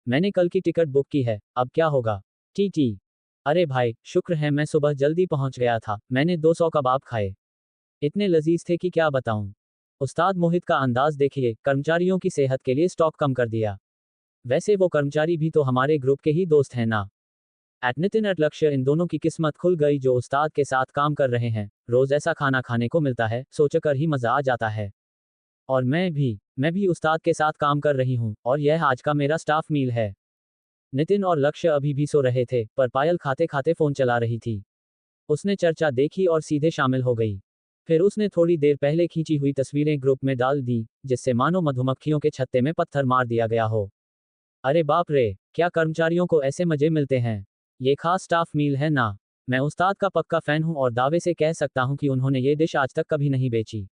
मैंने कल की टिकट बुक की है, अब क्या होगा? टी। अरे भाई, शुक्र है मैं सुबह जल्दी पहुंच गया था, मैंने 200 कबाब खाए। इतने लजीज थे कि क्या बताऊं। उस्ताद मोहित का अंदाज देखिए, कर्मचारियों की सेहत के लिए स्टॉक कम कर दिया। वैसे वो कर्मचारी भी तो हमारे ग्रुप के ही दोस्त हैं ना। एट नितिन एट लक्ष्य, इन दोनों की किस्मत खुल गई जो उस्ताद के साथ काम कर रहे हैं। रोज ऐसा खाना खाने को मिलता है, सोचकर ही मजा आ जाता है। और मैं भी उस्ताद के साथ काम कर रही हूँ और यह आज का मेरा स्टाफ मील है। नितिन और लक्ष्य अभी भी सो रहे थे, पर पायल खाते खाते फोन चला रही थी। उसने चर्चा देखी और सीधे शामिल हो गई। फिर उसने थोड़ी देर पहले खींची हुई तस्वीरें ग्रुप में डाल दी, जिससे मानो मधुमक्खियों के छत्ते में पत्थर मार दिया गया हो। अरे बाप रे, क्या कर्मचारियों को ऐसे मजे मिलते हैं। ये खास स्टाफ मील है ना। मैं उस्ताद का पक्का फैन हूँ और दावे से कह सकता हूँ कि उन्होंने ये डिश आज तक कभी नहीं बेची।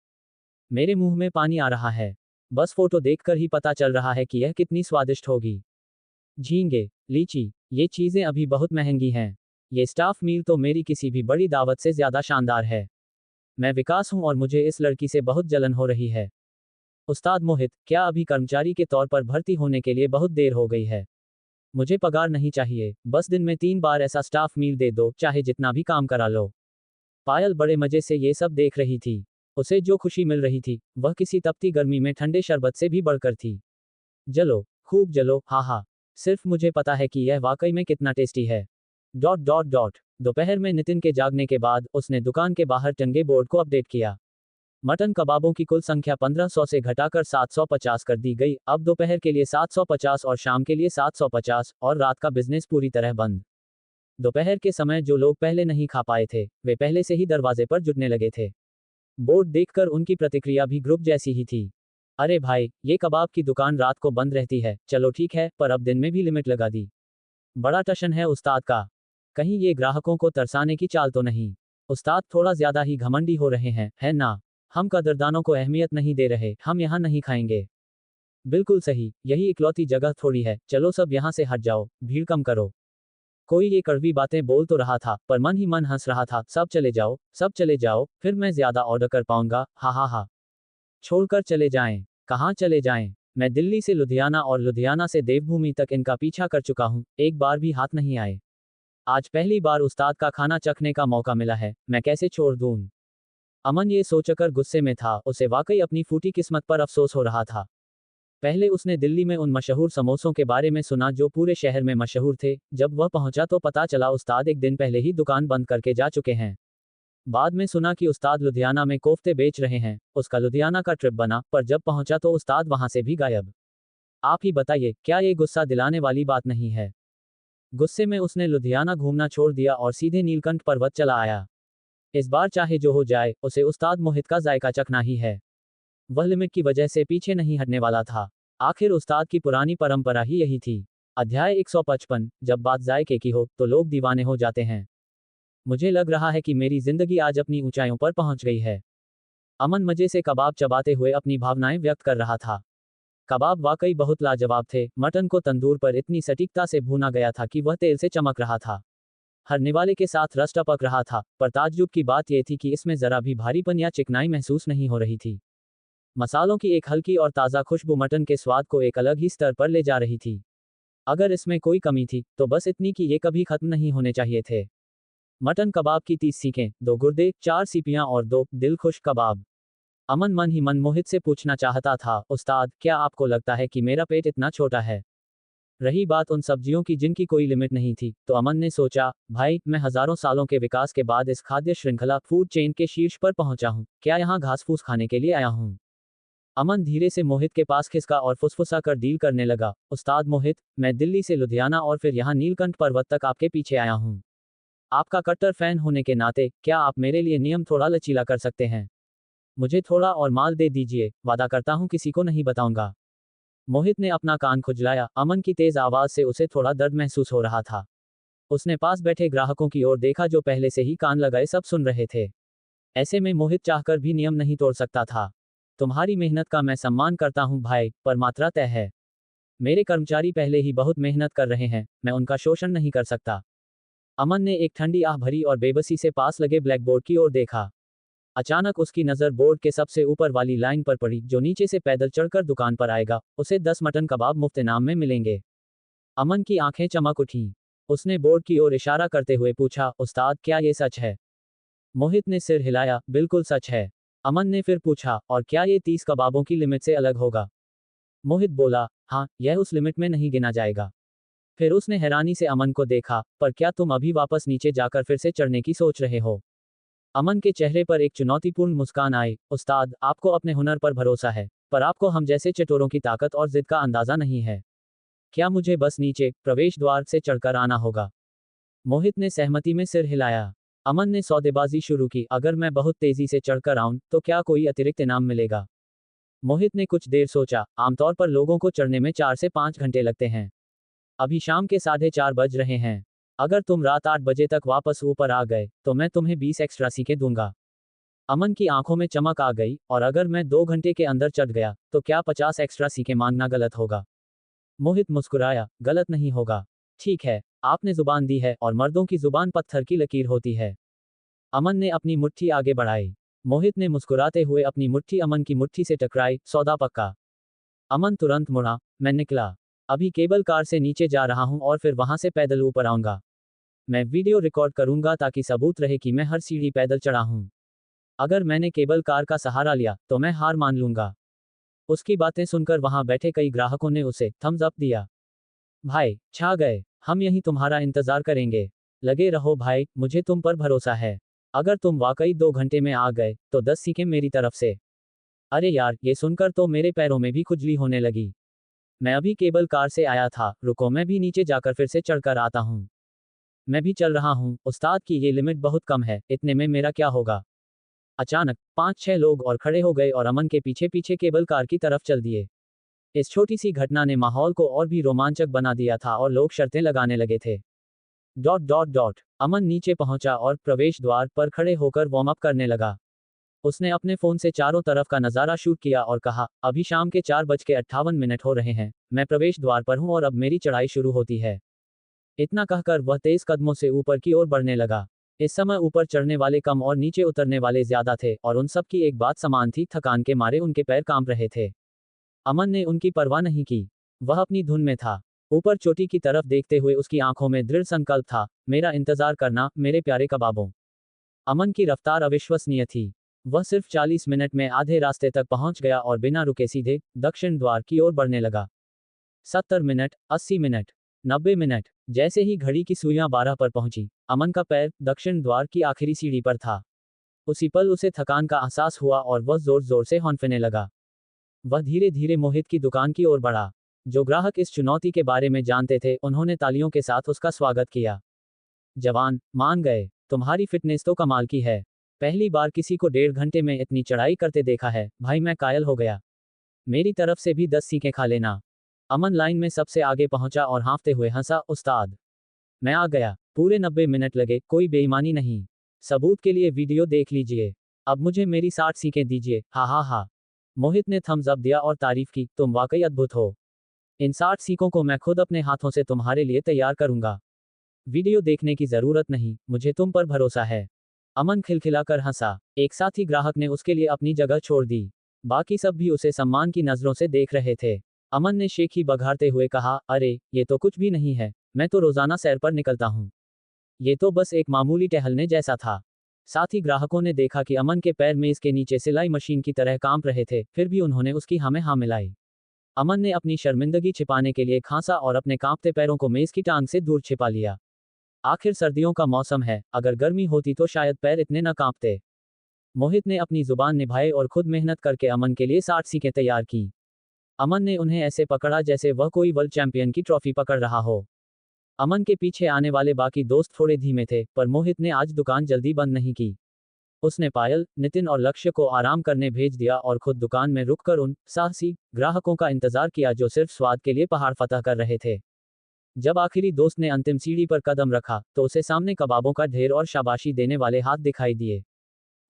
मेरे मुंह में पानी आ रहा है। बस फोटो देखकर ही पता चल रहा है कि यह कितनी स्वादिष्ट होगी। झींगे, लीची, ये चीजें अभी बहुत महंगी हैं। ये स्टाफ मील तो मेरी किसी भी बड़ी दावत से ज्यादा शानदार है। मैं विकास हूं और मुझे इस लड़की से बहुत जलन हो रही है। उस्ताद मोहित, क्या अभी कर्मचारी के तौर पर भर्ती होने के लिए बहुत देर हो गई है? मुझे पगार नहीं चाहिए, बस दिन में 3 बार ऐसा स्टाफ मील दे दो, चाहे जितना भी काम करा लो। पायल बड़े मजे से ये सब देख रही थी। उसे जो खुशी मिल रही थी, वह किसी तपती गर्मी में ठंडे शरबत से भी बढ़कर थी। जलो, खूब जलो, हा। सिर्फ मुझे पता है कि यह वाकई में कितना टेस्टी है। डॉट। दोपहर में नितिन के जागने के बाद उसने दुकान के बाहर टंगे बोर्ड को अपडेट किया। मटन कबाबों की कुल संख्या 1500 से घटाकर 750 कर दी गई। अब दोपहर के लिए 750 और शाम के लिए 750 और रात का बिजनेस पूरी तरह बंद। दोपहर के समय जो लोग पहले नहीं खा पाए थे, वे पहले से ही दरवाजे पर जुटने लगे थे। बोर्ड देखकर उनकी प्रतिक्रिया भी ग्रुप जैसी ही थी। अरे भाई, ये कबाब की दुकान रात को बंद रहती है, चलो ठीक है, पर अब दिन में भी लिमिट लगा दी। बड़ा टशन है उस्ताद का। कहीं ये ग्राहकों को तरसाने की चाल तो नहीं। उस्ताद थोड़ा ज्यादा ही घमंडी हो रहे हैं, है ना? हम कदरदानों को अहमियत नहीं दे रहे, हम यहाँ नहीं खाएंगे। बिल्कुल सही, यही इकलौती जगह थोड़ी है, चलो सब यहाँ से हट जाओ, भीड़ कम करो। कोई ये कड़वी बातें बोल तो रहा था, पर मन ही मन हंस रहा था, सब चले जाओ, फिर मैं ज्यादा ऑर्डर कर पाऊंगा, हा हा हा। छोड़कर चले जाएं। कहाँ चले जाएं? मैं दिल्ली से लुधियाना और लुधियाना से देवभूमि तक इनका पीछा कर चुका हूँ, एक बार भी हाथ नहीं आए। आज पहली बार उस्ताद का खाना चखने का मौका मिला है, मैं कैसे छोड़ दूं? अमन ये सोचकर गुस्से में था, उसे वाकई अपनी फूटी किस्मत पर अफसोस हो रहा था। पहले उसने दिल्ली में उन मशहूर समोसों के बारे में सुना जो पूरे शहर में मशहूर थे। जब वह पहुंचा तो पता चला उस्ताद एक दिन पहले ही दुकान बंद करके जा चुके हैं। बाद में सुना कि उस्ताद लुधियाना में कोफ्ते बेच रहे हैं। उसका लुधियाना का ट्रिप बना, पर जब पहुंचा तो उस्ताद वहां से भी गायब। आप ही बताइए, क्या ये गुस्सा दिलाने वाली बात नहीं है? गुस्से में उसने लुधियाना घूमना छोड़ दिया और सीधे नीलकंठ पर्वत चला आया। इस बार चाहे जो हो जाए, उसे उस्ताद मोहित का जायका चखना ही है। वह लिमिट की वजह से पीछे नहीं हटने वाला था। आखिर उस्ताद की पुरानी परंपरा ही यही थी। अध्याय 155, जब बात जायके की हो तो लोग दीवाने हो जाते हैं। मुझे लग रहा है कि मेरी जिंदगी आज अपनी ऊंचाइयों पर पहुंच गई है। अमन मजे से कबाब चबाते हुए अपनी भावनाएं व्यक्त कर रहा था। कबाब वाकई बहुत लाजवाब थे। मटन को तंदूर पर इतनी सटीकता से भूना गया था कि वह तेल से चमक रहा था। हर निवाले के साथ रस टपक रहा था, पर ताज्जुब की बात यह थी कि इसमें जरा भी भारीपन या चिकनाई महसूस नहीं हो रही थी। मसालों की एक हल्की और ताज़ा खुशबू मटन के स्वाद को एक अलग ही स्तर पर ले जा रही थी। अगर इसमें कोई कमी थी, तो बस इतनी कि ये कभी खत्म नहीं होने चाहिए थे। मटन कबाब की 30 सीखें, 2 गुर्दे, 4 सीपियां और 2 दिलखुश कबाब। अमन मन ही मन मोहित से पूछना चाहता था, उस्ताद, क्या आपको लगता है कि मेरा पेट इतना छोटा है? रही बात उन सब्जियों की जिनकी कोई लिमिट नहीं थी, तो अमन ने सोचा, भाई, मैं हजारों सालों के विकास के बाद इस खाद्य श्रृंखला फूड चेन के शीर्ष पर पहुंचा हूं, क्या यहां घास फूस खाने के लिए आया हूं? अमन धीरे से मोहित के पास खिसका और फुसफुसा कर डील करने लगा, उस्ताद मोहित, मैं दिल्ली से लुधियाना और फिर यहाँ नीलकंठ पर्वत तक आपके पीछे आया हूँ। आपका कट्टर फैन होने के नाते, क्या आप मेरे लिए नियम थोड़ा लचीला कर सकते हैं? मुझे थोड़ा और माल दे दीजिए, वादा करता हूँ किसी को नहीं बताऊंगा। मोहित ने अपना कान खुजलाया, अमन की तेज आवाज से उसे थोड़ा दर्द महसूस हो रहा था। उसने पास बैठे ग्राहकों की ओर देखा जो पहले से ही कान लगाए सब सुन रहे थे। ऐसे में मोहित चाहकर भी नियम नहीं तोड़ सकता था। तुम्हारी मेहनत का मैं सम्मान करता हूं भाई, पर मात्रा तय है। मेरे कर्मचारी पहले ही बहुत मेहनत कर रहे हैं, मैं उनका शोषण नहीं कर सकता। अमन ने एक ठंडी आह भरी और बेबसी से पास लगे ब्लैकबोर्ड की ओर देखा। अचानक उसकी नज़र बोर्ड के सबसे ऊपर वाली लाइन पर पड़ी, जो नीचे से पैदल चढ़कर दुकान पर आएगा, उसे 10 मटन कबाब मुफ्त इनाम में मिलेंगे। अमन की आंखें चमक उठीं। उसने बोर्ड की ओर इशारा करते हुए पूछा, उस्ताद, क्या ये सच है? मोहित ने सिर हिलाया, बिल्कुल सच है। अमन ने फिर पूछा, और क्या ये 30 कबाबों की लिमिट से अलग होगा? मोहित बोला, हाँ, यह उस लिमिट में नहीं गिना जाएगा। फिर उसने हैरानी से अमन को देखा, पर क्या तुम अभी वापस नीचे जाकर फिर से चढ़ने की सोच रहे हो? अमन के चेहरे पर एक चुनौतीपूर्ण मुस्कान आई, उस्ताद, आपको अपने हुनर पर भरोसा है, पर आपको हम जैसे चटोरों की ताकत और जिद का अंदाजा नहीं है। क्या मुझे बस नीचे प्रवेश द्वार से चढ़कर आना होगा? मोहित ने सहमति में सिर हिलाया। अमन ने सौदेबाजी शुरू की, अगर मैं बहुत तेजी से चढ़कर आऊं, तो क्या कोई अतिरिक्त इनाम मिलेगा? मोहित ने कुछ देर सोचा, आमतौर पर लोगों को चढ़ने में 4 से 5 घंटे लगते हैं। अभी शाम के 4:30 बज रहे हैं। अगर तुम रात 8 बजे तक वापस ऊपर आ गए, तो मैं तुम्हें 20 एक्स्ट्रा सीखें दूंगा। अमन की आंखों में चमक आ गई, और अगर मैं 2 घंटे के अंदर चढ़ गया, तो क्या 50 एक्स्ट्रा सीखें मांगना गलत होगा? मोहित मुस्कुराया, गलत नहीं होगा। ठीक है, आपने जुबान दी है, और मर्दों की जुबान पत्थर की लकीर होती है। अमन ने अपनी मुट्ठी आगे बढ़ाई। मोहित ने मुस्कुराते हुए अपनी मुट्ठी अमन की मुट्ठी से टकराई, सौदा पक्का। अमन तुरंत मुड़ा, मैं निकला। अभी केबल कार से नीचे जा रहा हूं और फिर वहां से पैदल ऊपर आऊंगा। मैं वीडियो रिकॉर्ड करूंगा ताकि सबूत रहे कि मैं हर सीढ़ी पैदल चढ़ा हूं। अगर मैंने केबल कार का सहारा लिया, तो मैं हार मान लूंगा। उसकी बातें सुनकर वहां बैठे कई ग्राहकों ने उसे थम्स अप दिया। भाई, छा गए, हम यहीं तुम्हारा इंतजार करेंगे। लगे रहो भाई, मुझे तुम पर भरोसा है। अगर तुम वाकई 2 घंटे में आ गए तो 10 सीखें मेरी तरफ से। अरे यार, ये सुनकर तो मेरे पैरों में भी खुजली होने लगी। मैं अभी केबल कार से आया था, रुको मैं भी नीचे जाकर फिर से चढ़कर आता हूँ। मैं भी चल रहा हूँ, उस्ताद की ये लिमिट बहुत कम है, इतने में मेरा क्या होगा। अचानक 5-6 लोग और खड़े हो गए और अमन के पीछे पीछे केबल कार की तरफ चल दिए। इस छोटी सी घटना ने माहौल को और भी रोमांचक बना दिया था और लोग शर्तें लगाने लगे थे। डॉट डॉट डॉट अमन नीचे पहुंचा और प्रवेश द्वार पर खड़े होकर वार्म अप करने लगा। उसने अपने फोन से चारों तरफ का नज़ारा शूट किया और कहा, अभी शाम के 4:58 हो रहे हैं, मैं प्रवेश द्वार पर हूं और अब मेरी चढ़ाई शुरू होती है। इतना कहकर वह तेज कदमों से ऊपर की ओर बढ़ने लगा। इस समय ऊपर चढ़ने वाले कम और नीचे उतरने वाले ज्यादा थे और उन सब की एक बात समान थी, थकान के मारे उनके पैर कांप रहे थे। अमन ने उनकी परवाह नहीं की। वह अपनी धुन में था। ऊपर चोटी की तरफ देखते हुए उसकी आंखों में दृढ़ संकल्प था, मेरा इंतजार करना मेरे प्यारे कबाबों। अमन की रफ्तार अविश्वसनीय थी। वह सिर्फ 40 मिनट में आधे रास्ते तक पहुंच गया और बिना रुके सीधे दक्षिण द्वार की ओर बढ़ने लगा। 70 मिनट, 80 मिनट, 90 मिनट। जैसे ही घड़ी की सुइयां 12 पर पहुंची, अमन का पैर दक्षिण द्वार की आखिरी सीढ़ी पर था। उसी पल उसे थकान का एहसास हुआ और वह जोर जोर से हौंफने लगा। वह धीरे धीरे मोहित की दुकान की ओर बढ़ा। जो ग्राहक इस चुनौती के बारे में जानते थे, उन्होंने तालियों के साथ उसका स्वागत किया। जवान, मान गए, तुम्हारी फिटनेस तो कमाल की है। पहली बार किसी को 1.5 घंटे में इतनी चढ़ाई करते देखा है, भाई मैं कायल हो गया। मेरी तरफ से भी 10 सीखें खा लेना। अमन लाइन में सबसे आगे पहुंचा और हाँफते हुए हंसा, उस्ताद मैं आ गया। पूरे 90 मिनट लगे, कोई बेईमानी नहीं। सबूत के लिए वीडियो देख लीजिए। अब मुझे मेरी 60 सीखें दीजिए, हा हा हा। मोहित ने थम्स अप दिया और तारीफ की, तुम वाकई अद्भुत हो। इन 60 सीखों को मैं खुद अपने हाथों से तुम्हारे लिए तैयार करूंगा। वीडियो देखने की जरूरत नहीं, मुझे तुम पर भरोसा है। अमन खिलखिलाकर हंसा। एक साथी ग्राहक ने उसके लिए अपनी जगह छोड़ दी। बाकी सब भी उसे सम्मान की नजरों से देख रहे थे। अमन ने शेखी बघारते हुए कहा, अरे ये तो कुछ भी नहीं है, मैं तो रोजाना सैर पर निकलता हूँ। ये तो बस एक मामूली टहलने जैसा था। साथ ही ग्राहकों ने देखा कि अमन के पैर मेज के नीचे सिलाई मशीन की तरह कांप रहे थे, फिर भी उन्होंने उसकी हाँ में हाँ मिलाई। अमन ने अपनी शर्मिंदगी छिपाने के लिए खांसा और अपने कांपते पैरों को मेज की टांग से दूर छिपा लिया। आखिर सर्दियों का मौसम है, अगर गर्मी होती तो शायद पैर इतने न कांपते। मोहित ने अपनी जुबान निभाई और खुद मेहनत करके अमन के लिए 60 सीखें तैयार की। अमन ने उन्हें ऐसे पकड़ा जैसे वह कोई वर्ल्ड चैंपियन की ट्रॉफी पकड़ रहा हो। अमन के पीछे आने वाले बाकी दोस्त थोड़े धीमे थे, पर मोहित ने आज दुकान जल्दी बंद नहीं की। उसने पायल, नितिन और लक्ष्य को आराम करने भेज दिया और खुद दुकान में रुककर उन साहसी ग्राहकों का इंतजार किया जो सिर्फ स्वाद के लिए पहाड़ फतह कर रहे थे। जब आखिरी दोस्त ने अंतिम सीढ़ी पर कदम रखा, तो उसे सामने कबाबों का ढेर और शाबाशी देने वाले हाथ दिखाई दिए।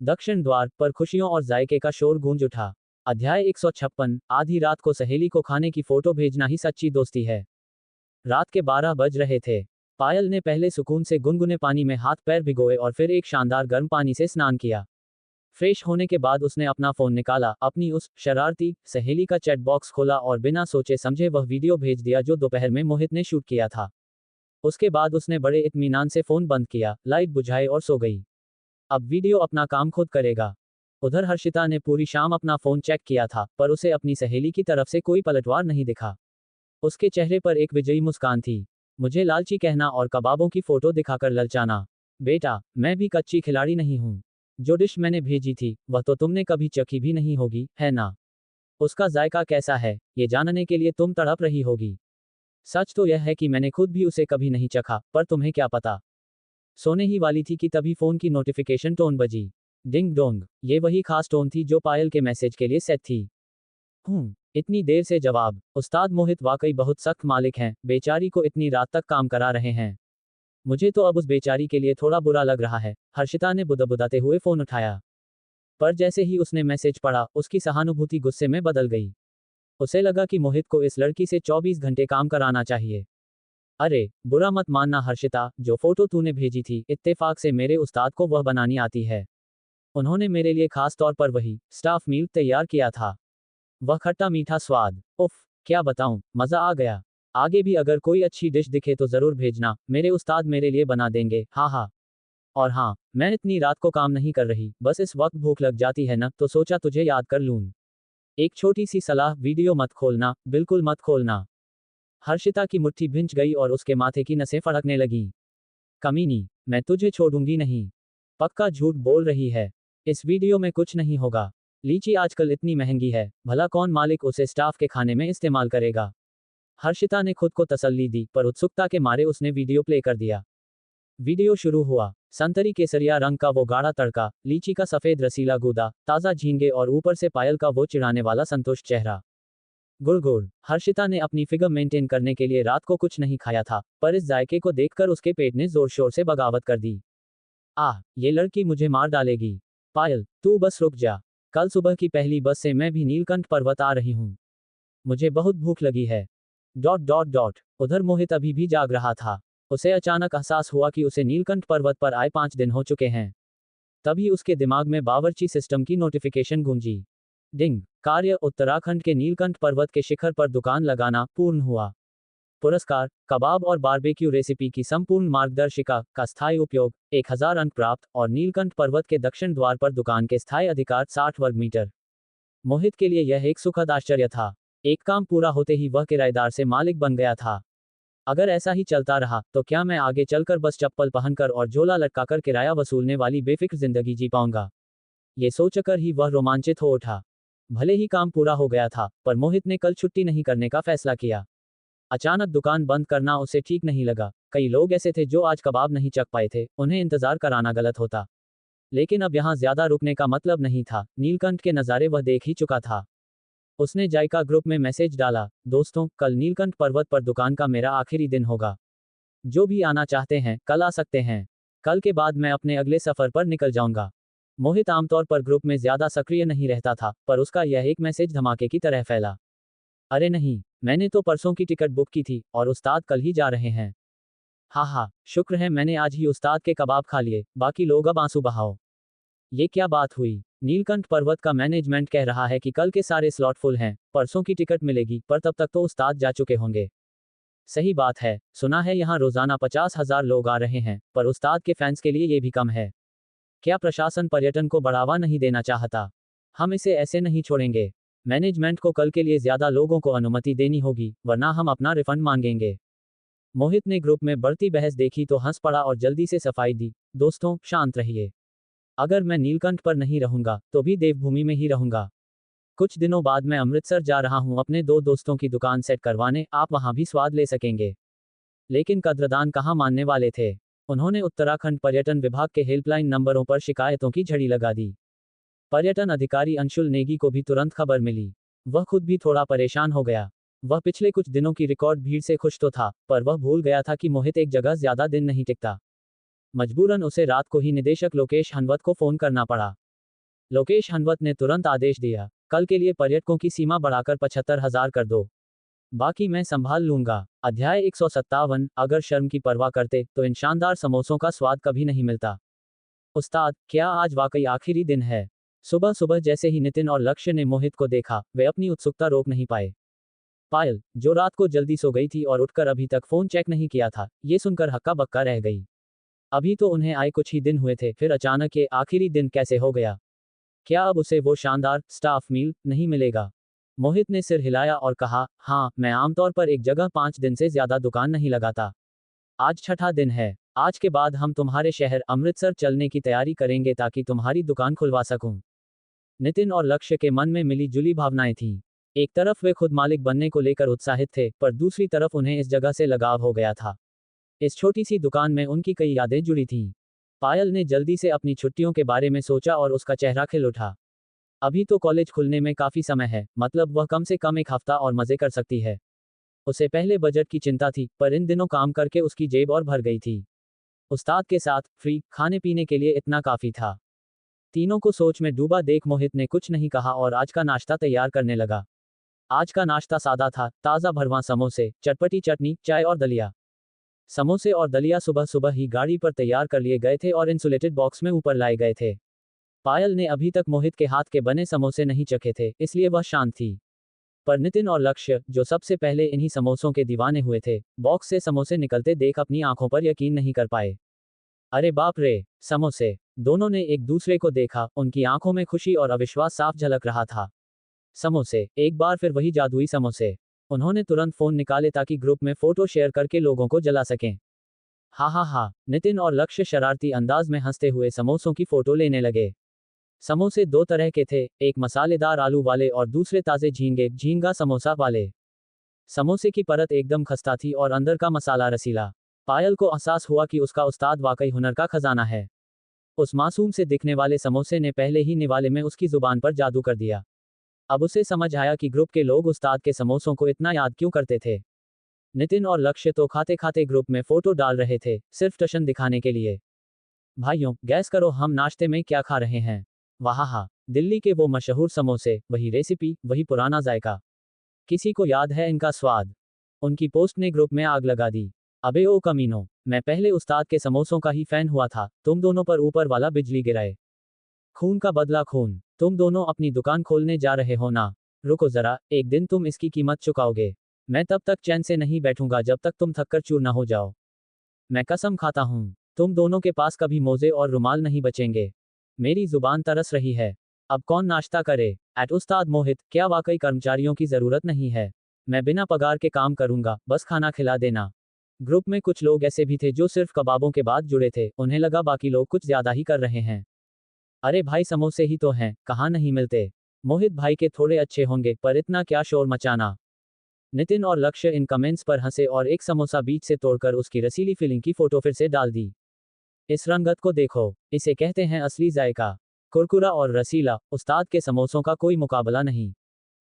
दक्षिण द्वार पर खुशियों और जायके का शोर गूंज उठा। अध्याय 156, आधी रात को सहेली को खाने की फोटो भेजना ही सच्ची दोस्ती है। रात के 12 बज रहे थे। पायल ने पहले सुकून से गुनगुने पानी में हाथ पैर भिगोए और फिर एक शानदार गर्म पानी से स्नान किया। फ्रेश होने के बाद उसने अपना फोन निकाला, अपनी उस शरारती सहेली का चैट बॉक्स खोला और बिना सोचे समझे वह वीडियो भेज दिया जो दोपहर में मोहित ने शूट किया था। उसके बाद उसने बड़े इत्मीनान से फोन बंद किया, लाइट बुझाई और सो गई। अब वीडियो अपना काम खुद करेगा। उधर हर्षिता ने पूरी शाम अपना फोन चेक किया था, पर उसे अपनी सहेली की तरफ से कोई पलटवार नहीं दिखा। उसके चेहरे पर एक विजयी मुस्कान थी। मुझे लालची कहना और कबाबों की फोटो दिखाकर ललचाना। बेटा, मैं भी कच्ची खिलाड़ी नहीं हूँ। जो डिश मैंने भेजी थी, वह तो तुमने कभी चखी भी नहीं होगी, है ना? उसका जायका कैसा है, ये जानने के लिए तुम तड़प रही होगी। सच तो यह है कि मैंने खुद भी उसे कभी नहीं चखा, पर तुम्हें क्या पता। सोने ही वाली थी कि तभी फोन की नोटिफिकेशन टोन बजी। डिंग डोंग, ये वही खास टोन थी जो पायल के मैसेज के लिए सेट थी। इतनी देर से जवाब। उस्ताद मोहित वाकई बहुत सख्त मालिक हैं, बेचारी को इतनी रात तक काम करा रहे हैं। मुझे तो अब उस बेचारी के लिए थोड़ा बुरा लग रहा है। हर्षिता ने बुदबुदाते हुए फोन उठाया। पर जैसे ही उसने मैसेज पढ़ा, उसकी सहानुभूति गुस्से में बदल गई। उसे लगा कि मोहित को इस लड़की से 24 घंटे काम कराना चाहिए। अरे, बुरा मत मानना हर्षिता, जो फोटो तूने भेजी थी, इत्तेफाक से मेरे उस्ताद को वह बनानी आती है। उन्होंने मेरे लिए खास तौर पर वही स्टाफ मील तैयार किया था। वह खट्टा मीठा स्वाद, उफ, क्या बताऊं, मजा आ गया। आगे भी अगर कोई अच्छी डिश दिखे तो जरूर भेजना, मेरे उस्ताद मेरे लिए बना देंगे, हाँ हाँ। और हाँ, मैं इतनी रात को काम नहीं कर रही, बस इस वक्त भूख लग जाती है न, तो सोचा तुझे याद कर लूं। एक छोटी सी सलाह, वीडियो मत खोलना, बिल्कुल मत खोलना। हर्षिता की मुट्ठी भिंच गई और उसके माथे की नसें फड़कने लगीं। कमीनी, मैं तुझे छोड़ूंगी नहीं। पक्का झूठ बोल रही है। इस वीडियो में कुछ नहीं होगा। लीची आजकल इतनी महंगी है, भला कौन मालिक उसे स्टाफ के खाने में इस्तेमाल करेगा। हर्षिता ने खुद को तसल्ली दी, पर उत्सुकता के मारे उसने वीडियो प्ले कर दिया। वीडियो शुरू हुआ। संतरी केसरिया रंग का वो गाढ़ा तड़का, लीची का सफेद रसीला गूदा, ताज़ा झींगे और ऊपर से पायल का वो चिढ़ाने वाला संतुष्ट चेहरा। गुड़ गुड़। हर्षिता ने अपनी फिगर मेंटेन करने के लिए रात को कुछ नहीं खाया था, पर इस जायके को देखकर उसके पेट ने जोर शोर से बगावत कर दी। ये लड़की मुझे मार डालेगी। पायल, तू बस रुक जा। कल सुबह की पहली बस से मैं भी नीलकंठ पर्वत आ रही हूँ। मुझे बहुत भूख लगी है। उधर मोहित अभी भी जाग रहा था। उसे अचानक एहसास हुआ कि उसे नीलकंठ पर्वत पर आए 5 दिन हो चुके हैं। तभी उसके दिमाग में बावर्ची सिस्टम की नोटिफिकेशन गूंजी। डिंग। कार्य उत्तराखंड के नीलकंठ पर्वत के शिखर पर दुकान लगाना पूर्ण हुआ। पुरस्कार, कबाब और बारबेक्यू रेसिपी की संपूर्ण मार्गदर्शिका का स्थायी उपयोग, 1000 अंक प्राप्त, और नीलकंठ पर्वत के दक्षिण द्वार पर दुकान के स्थायी अधिकार 60 वर्ग मीटर। मोहित के लिए यह एक सुखद आश्चर्य था। एक काम पूरा होते ही वह किराएदार से मालिक बन गया था। अगर ऐसा ही चलता रहा तो क्या मैं आगे चलकर बस चप्पल पहनकर और झोला लटकाकर किराया वसूलने वाली बेफिक्र जिंदगी जी पाऊंगा। ये सोचकर ही वह रोमांचित हो उठा। भले ही काम पूरा हो गया था, पर मोहित ने कल छुट्टी नहीं करने का फैसला किया। अचानक दुकान बंद करना उसे ठीक नहीं लगा। कई लोग ऐसे थे जो आज कबाब नहीं चख पाए थे, उन्हें इंतजार कराना गलत होता। लेकिन अब यहाँ ज्यादा रुकने का मतलब नहीं था, नीलकंठ के नज़ारे वह देख ही चुका था। उसने जायका ग्रुप में मैसेज डाला, दोस्तों, कल नीलकंठ पर्वत पर दुकान का मेरा आखिरी दिन होगा। जो भी आना चाहते हैं कल आ सकते हैं। कल के बाद मैं अपने अगले सफर पर निकल जाऊंगा। मोहित आमतौर पर ग्रुप में ज्यादा सक्रिय नहीं रहता था, पर उसका यह एक मैसेज धमाके की तरह फैला। अरे नहीं, मैंने तो परसों की टिकट बुक की थी और उस्ताद कल ही जा रहे हैं। हाँ, शुक्र है मैंने आज ही उस्ताद के कबाब खा लिए, बाकी लोग अब आंसू बहाओ। ये क्या बात हुई? नीलकंठ पर्वत का मैनेजमेंट कह रहा है कि कल के सारे स्लॉट फुल हैं, परसों की टिकट मिलेगी, पर तब तक तो उस्ताद जा चुके होंगे। सही बात है, सुना है यहाँ रोजाना 50,000 लोग आ रहे हैं, पर उस्ताद के फैंस के लिए ये भी कम है। क्या प्रशासन पर्यटन को बढ़ावा नहीं देना चाहता? हम इसे ऐसे नहीं छोड़ेंगे। मैनेजमेंट को कल के लिए ज्यादा लोगों को अनुमति देनी होगी, वरना हम अपना रिफंड मांगेंगे। मोहित ने ग्रुप में बढ़ती बहस देखी तो हंस पड़ा और जल्दी से सफाई दी, दोस्तों शांत रहिए। अगर मैं नीलकंठ पर नहीं रहूंगा तो भी देवभूमि में ही रहूंगा। कुछ दिनों बाद मैं अमृतसर जा रहा हूं अपने 2 दोस्तों की दुकान सेट करवाने, आप वहां भी स्वाद ले सकेंगे। लेकिन कद्रदान कहां मानने वाले थे। उन्होंने उत्तराखंड पर्यटन विभाग के हेल्पलाइन नंबरों पर शिकायतों की झड़ी लगा दी। पर्यटन अधिकारी अंशुल नेगी को भी तुरंत खबर मिली। वह खुद भी थोड़ा परेशान हो गया। वह पिछले कुछ दिनों की रिकॉर्ड भीड़ से खुश तो था, पर वह भूल गया था कि मोहित एक जगह ज्यादा दिन नहीं टिकता। मजबूरन उसे रात को ही निदेशक लोकेश हनवत को फोन करना पड़ा। लोकेश हनवत ने तुरंत आदेश दिया, कल के लिए पर्यटकों की सीमा बढ़ाकर 75,000 कर दो। बाकी मैं संभाल लूंगा। अध्याय 157, अगर शर्म की परवाह करते तो इन शानदार समोसों का स्वाद कभी नहीं मिलता। उस्ताद, क्या आज वाकई आखिरी दिन है? सुबह सुबह जैसे ही नितिन और लक्ष्य ने मोहित को देखा, वे अपनी उत्सुकता रोक नहीं पाए। पायल, जो रात को जल्दी सो गई थी और उठकर अभी तक फोन चेक नहीं किया था, ये सुनकर हक्का बक्का रह गई। अभी तो उन्हें आए कुछ ही दिन हुए थे, फिर अचानक ये आखिरी दिन कैसे हो गया? क्या अब उसे वो शानदार स्टाफ मील नहीं मिलेगा? मोहित ने सिर हिलाया और कहा, हाँ, मैं आमतौर पर एक जगह 5 दिन से ज्यादा दुकान नहीं लगाता। आज छठा दिन है। आज के बाद हम तुम्हारे शहर अमृतसर चलने की तैयारी करेंगे ताकि तुम्हारी दुकान खुलवा सकूं। नितिन और लक्ष्य के मन में मिली जुली भावनाएं थीं। एक तरफ वे खुद मालिक बनने को लेकर उत्साहित थे, पर दूसरी तरफ उन्हें इस जगह से लगाव हो गया था। इस छोटी सी दुकान में उनकी कई यादें जुड़ी थीं। पायल ने जल्दी से अपनी छुट्टियों के बारे में सोचा और उसका चेहरा खिल उठा। अभी तो कॉलेज खुलने में काफी समय है, मतलब वह कम से कम 1 हफ्ता और मजे कर सकती है। उसे पहले बजट की चिंता थी, पर इन दिनों काम करके उसकी जेब और भर गई थी। उस्ताद के साथ फ्री खाने पीने के लिए इतना काफी था। तीनों को सोच में डूबा देख मोहित ने कुछ नहीं कहा और आज का नाश्ता तैयार करने लगा। आज का नाश्ता सादा था, ताज़ा भरवां समोसे, चटपटी चटनी, चाय और दलिया। समोसे और दलिया सुबह सुबह ही गाड़ी पर तैयार कर लिए गए थे और इंसुलेटेड बॉक्स में ऊपर लाए गए थे। पायल ने अभी तक मोहित के हाथ के बने समोसे नहीं चखे थे, इसलिए वह शांत थी। पर नितिन और लक्ष्य, जो सबसे पहले इन्हीं समोसों के दीवाने हुए थे, बॉक्स से समोसे निकलते देख अपनी आंखों पर यकीन नहीं कर पाए। अरे बाप रे, समोसे! दोनों ने एक दूसरे को देखा, उनकी आंखों में खुशी और अविश्वास साफ झलक रहा था। समोसे, एक बार फिर वही जादुई समोसे। उन्होंने तुरंत फोन निकाले ताकि ग्रुप में फोटो शेयर करके लोगों को जला सकें। हा हा हा। नितिन और लक्ष्य शरारती अंदाज में हंसते हुए समोसों की फोटो लेने लगे। समोसे दो तरह के थे, एक मसालेदार आलू वाले और दूसरे ताजे झींगा समोसा वाले। समोसे की परत एकदम खस्ता थी और अंदर का मसाला रसीला। पायल को एहसास हुआ कि उसका उस्ताद वाकई हुनर का खजाना है। उस मासूम से दिखने वाले समोसे ने पहले ही निवाले में उसकी जुबान पर जादू कर दिया। अब उसे समझ आया कि ग्रुप के लोग उस्ताद के समोसों को इतना याद क्यों करते थे। नितिन और लक्ष्य तो खाते खाते ग्रुप में फोटो डाल रहे थे, सिर्फ टशन दिखाने के लिए। भाइयों, गैस करो हम नाश्ते में क्या खा रहे हैं। वाह, दिल्ली के वो मशहूर समोसे, वही रेसिपी, वही पुराना जायका। किसी को याद है इनका स्वाद? उनकी पोस्ट ने ग्रुप में आग लगा दी। अबे ओ कमीनो, मैं पहले उस्ताद के समोसों का ही फैन हुआ था, तुम दोनों पर ऊपर वाला बिजली गिराए। खून का बदला खून। तुम दोनों अपनी दुकान खोलने जा रहे हो ना? रुको जरा, एक दिन तुम इसकी कीमत चुकाओगे। मैं तब तक चैन से नहीं बैठूंगा जब तक तुम थककर चूर ना हो जाओ। मैं कसम खाता हूं, तुम दोनों के पास कभी मोजे और रुमाल नहीं बचेंगे। मेरी जुबान तरस रही है। अब कौन नाश्ता करे? एट उस्ताद मोहित, क्या वाकई कर्मचारियों की जरूरत नहीं है? मैं बिना पगार के काम करूंगा, बस खाना खिला देना। ग्रुप में कुछ लोग ऐसे भी थे जो सिर्फ कबाबों के बाद जुड़े थे, उन्हें लगा बाकी लोग कुछ ज्यादा ही कर रहे हैं। अरे भाई समोसे ही तो हैं, कहाँ नहीं मिलते। मोहित भाई के थोड़े अच्छे होंगे, पर इतना क्या शोर मचाना। नितिन और लक्ष्य इन कमेंट्स पर हंसे और एक समोसा बीच से तोड़कर उसकी रसीली फिलिंग की फोटो फिर से डाल दी। इस रंगत को देखो, इसे कहते हैं असली जायका। कुरकुरा और रसीला, उस्ताद के समोसों का कोई मुकाबला नहीं।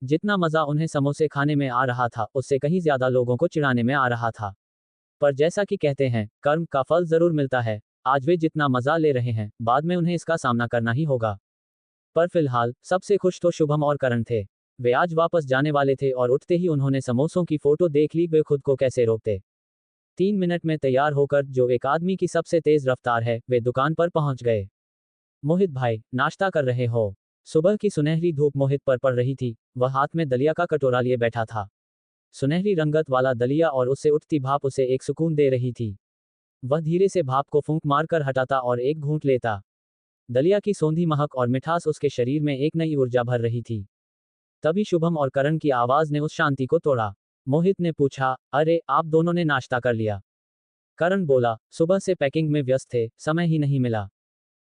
जितना मजा उन्हें समोसे खाने में आ रहा था, उससे कहीं ज्यादा लोगों को चिढ़ाने में आ रहा था। पर जैसा कि कहते हैं, कर्म का फल जरूर मिलता है। आज वे जितना मजा ले रहे हैं, बाद में उन्हें इसका सामना करना ही होगा। पर फिलहाल सबसे खुश तो शुभम और करण थे। वे आज वापस जाने वाले थे और उठते ही उन्होंने समोसों की फोटो देख ली, वे खुद को कैसे रोकते। 3 मिनट में तैयार होकर, जो एक आदमी की सबसे तेज रफ्तार है, वे दुकान पर पहुंच गए। मोहित भाई, नाश्ता कर रहे हो? सुबह की सुनहरी धूप मोहित पर पड़ रही थी। वह हाथ में दलिया का कटोरा लिए बैठा था। सुनहरी रंगत वाला दलिया और उससे उठती भाप उसे एक सुकून दे रही थी। वह धीरे से भाप को फूंक मारकर हटाता और एक घूंट लेता। दलिया की सौंधी महक और मिठास उसके शरीर में एक नई ऊर्जा भर रही थी। तभी शुभम और करण की आवाज ने उस शांति को तोड़ा। मोहित ने पूछा, अरे आप दोनों ने नाश्ता कर लिया? करण बोला, सुबह से पैकिंग में व्यस्त थे, समय ही नहीं मिला।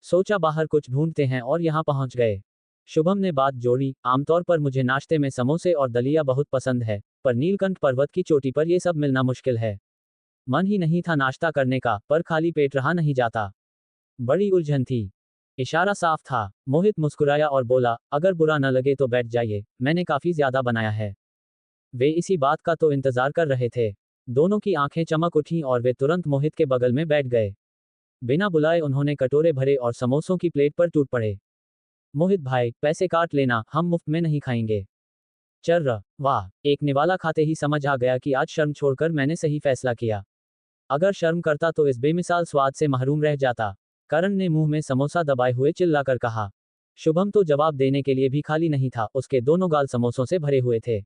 सोचा बाहर कुछ ढूंढते हैं और यहाँ पहुंच गए। शुभम ने बात जोड़ी, आमतौर पर मुझे नाश्ते में समोसे और दलिया बहुत पसंद है, पर नीलकंठ पर्वत की चोटी पर यह सब मिलना मुश्किल है। मन ही नहीं था नाश्ता करने का, पर खाली पेट रहा नहीं जाता। बड़ी उलझन थी। इशारा साफ था। मोहित मुस्कुराया और बोला, अगर बुरा न लगे तो बैठ जाइए, मैंने काफी ज्यादा बनाया है। वे इसी बात का तो इंतजार कर रहे थे। दोनों की आंखें चमक उठीं और वे तुरंत मोहित के बगल में बैठ गए। बिना बुलाए उन्होंने कटोरे भरे और समोसों की प्लेट पर टूट पड़े। मोहित भाई, पैसे काट लेना, हम मुफ्त में नहीं खाएंगे। चर्र, वाह, एक निवाला खाते ही समझ आ गया कि आज शर्म छोड़कर मैंने सही फैसला किया। अगर शर्म करता तो इस बेमिसाल स्वाद से महरूम रह जाता। करण ने मुंह में समोसा दबाए हुए चिल्लाकर कहा। शुभम तो जवाब देने के लिए भी खाली नहीं था, उसके दोनों गाल समोसों से भरे हुए थे।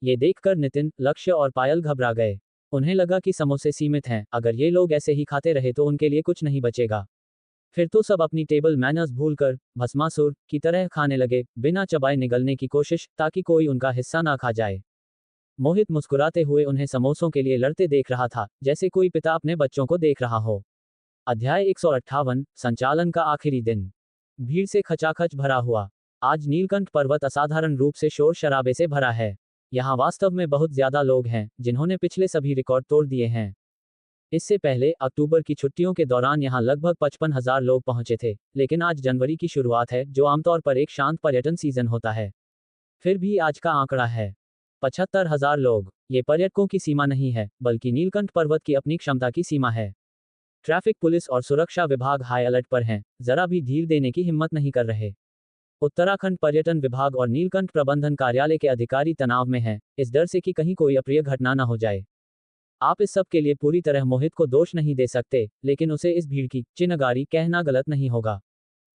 ये देखकर नितिन, लक्ष्य और पायल घबरा गए। उन्हें लगा कि समोसे सीमित हैं, अगर ये लोग ऐसे ही खाते रहे तो उनके लिए कुछ नहीं बचेगा। फिर तो सब अपनी टेबल मैनर्स भूलकर भस्मासुर की तरह खाने लगे, बिना चबाए निगलने की कोशिश, ताकि कोई उनका हिस्सा ना खा जाए। मोहित मुस्कुराते हुए उन्हें समोसों के लिए लड़ते देख रहा था, जैसे कोई पिता अपने बच्चों को देख रहा हो। अध्याय 158, संचालन का आखिरी दिन। भीड़ से खचाखच भरा हुआ। आज नीलकंठ पर्वत असाधारण रूप से शोर शराबे से भरा है। यहाँ वास्तव में बहुत ज्यादा लोग हैं, जिन्होंने पिछले सभी रिकॉर्ड तोड़ दिए हैं। इससे पहले अक्टूबर की छुट्टियों के दौरान यहाँ लगभग 55,000 लोग पहुंचे थे, लेकिन आज जनवरी की शुरुआत है, जो आमतौर पर एक शांत पर्यटन सीजन होता है। फिर भी आज का आंकड़ा है 75,000 लोग। ये पर्यटकों की सीमा नहीं है, बल्कि नीलकंठ पर्वत की अपनी क्षमता की सीमा है। ट्रैफिक पुलिस और सुरक्षा विभाग हाई अलर्ट पर हैं, जरा भी ढील देने की हिम्मत नहीं कर रहे। उत्तराखंड पर्यटन विभाग और नीलकंठ प्रबंधन कार्यालय के अधिकारी तनाव में हैं, इस डर से कि कहीं कोई अप्रिय घटना न हो जाए। आप इस सब के लिए पूरी तरह मोहित को दोष नहीं दे सकते, लेकिन उसे इस भीड़ की चिनगारी कहना गलत नहीं होगा।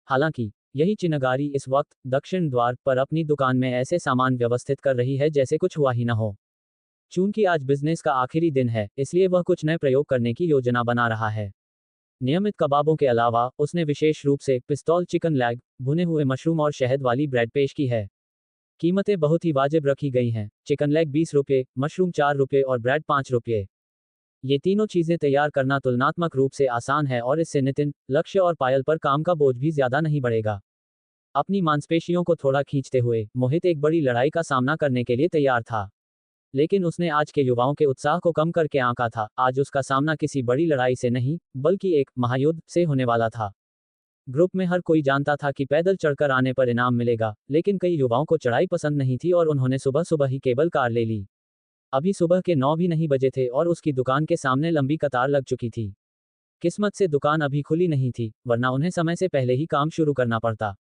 हालांकि यही चिनगारी इस वक्त दक्षिण द्वार पर अपनी दुकान में ऐसे सामान व्यवस्थित कर रही है जैसे कुछ हुआ ही न हो। चूंकि आज बिजनेस का आखिरी दिन है, इसलिए वह कुछ नए प्रयोग करने की योजना बना रहा है। नियमित कबाबों के अलावा उसने विशेष रूप से पिस्तौल चिकन लेग, भुने हुए मशरूम और शहद वाली ब्रेड पेश की है। कीमतें बहुत ही वाजिब रखी गई हैं। चिकन लेग 20 रुपये, मशरूम 4 रुपये और ब्रेड 5 रुपये। ये तीनों चीजें तैयार करना तुलनात्मक रूप से आसान है और इससे नितिन, लक्ष्य और पायल पर काम का बोझ भी ज्यादा नहीं बढ़ेगा। अपनी मांसपेशियों को थोड़ा खींचते हुए मोहित एक बड़ी लड़ाई का सामना करने के लिए तैयार था। लेकिन उसने आज के युवाओं के उत्साह को कम करके आंका था। आज उसका सामना किसी बड़ी लड़ाई से नहीं, बल्कि एक महायुद्ध से होने वाला था। ग्रुप में हर कोई जानता था कि पैदल चढ़कर आने पर इनाम मिलेगा, लेकिन कई युवाओं को चढ़ाई पसंद नहीं थी और उन्होंने सुबह सुबह ही केबल कार ले ली। अभी सुबह के 9 भी नहीं बजे थे और उसकी दुकान के सामने लंबी कतार लग चुकी थी। किस्मत से दुकान अभी खुली नहीं थी, वरना उन्हें समय से पहले ही काम शुरू करना पड़ता।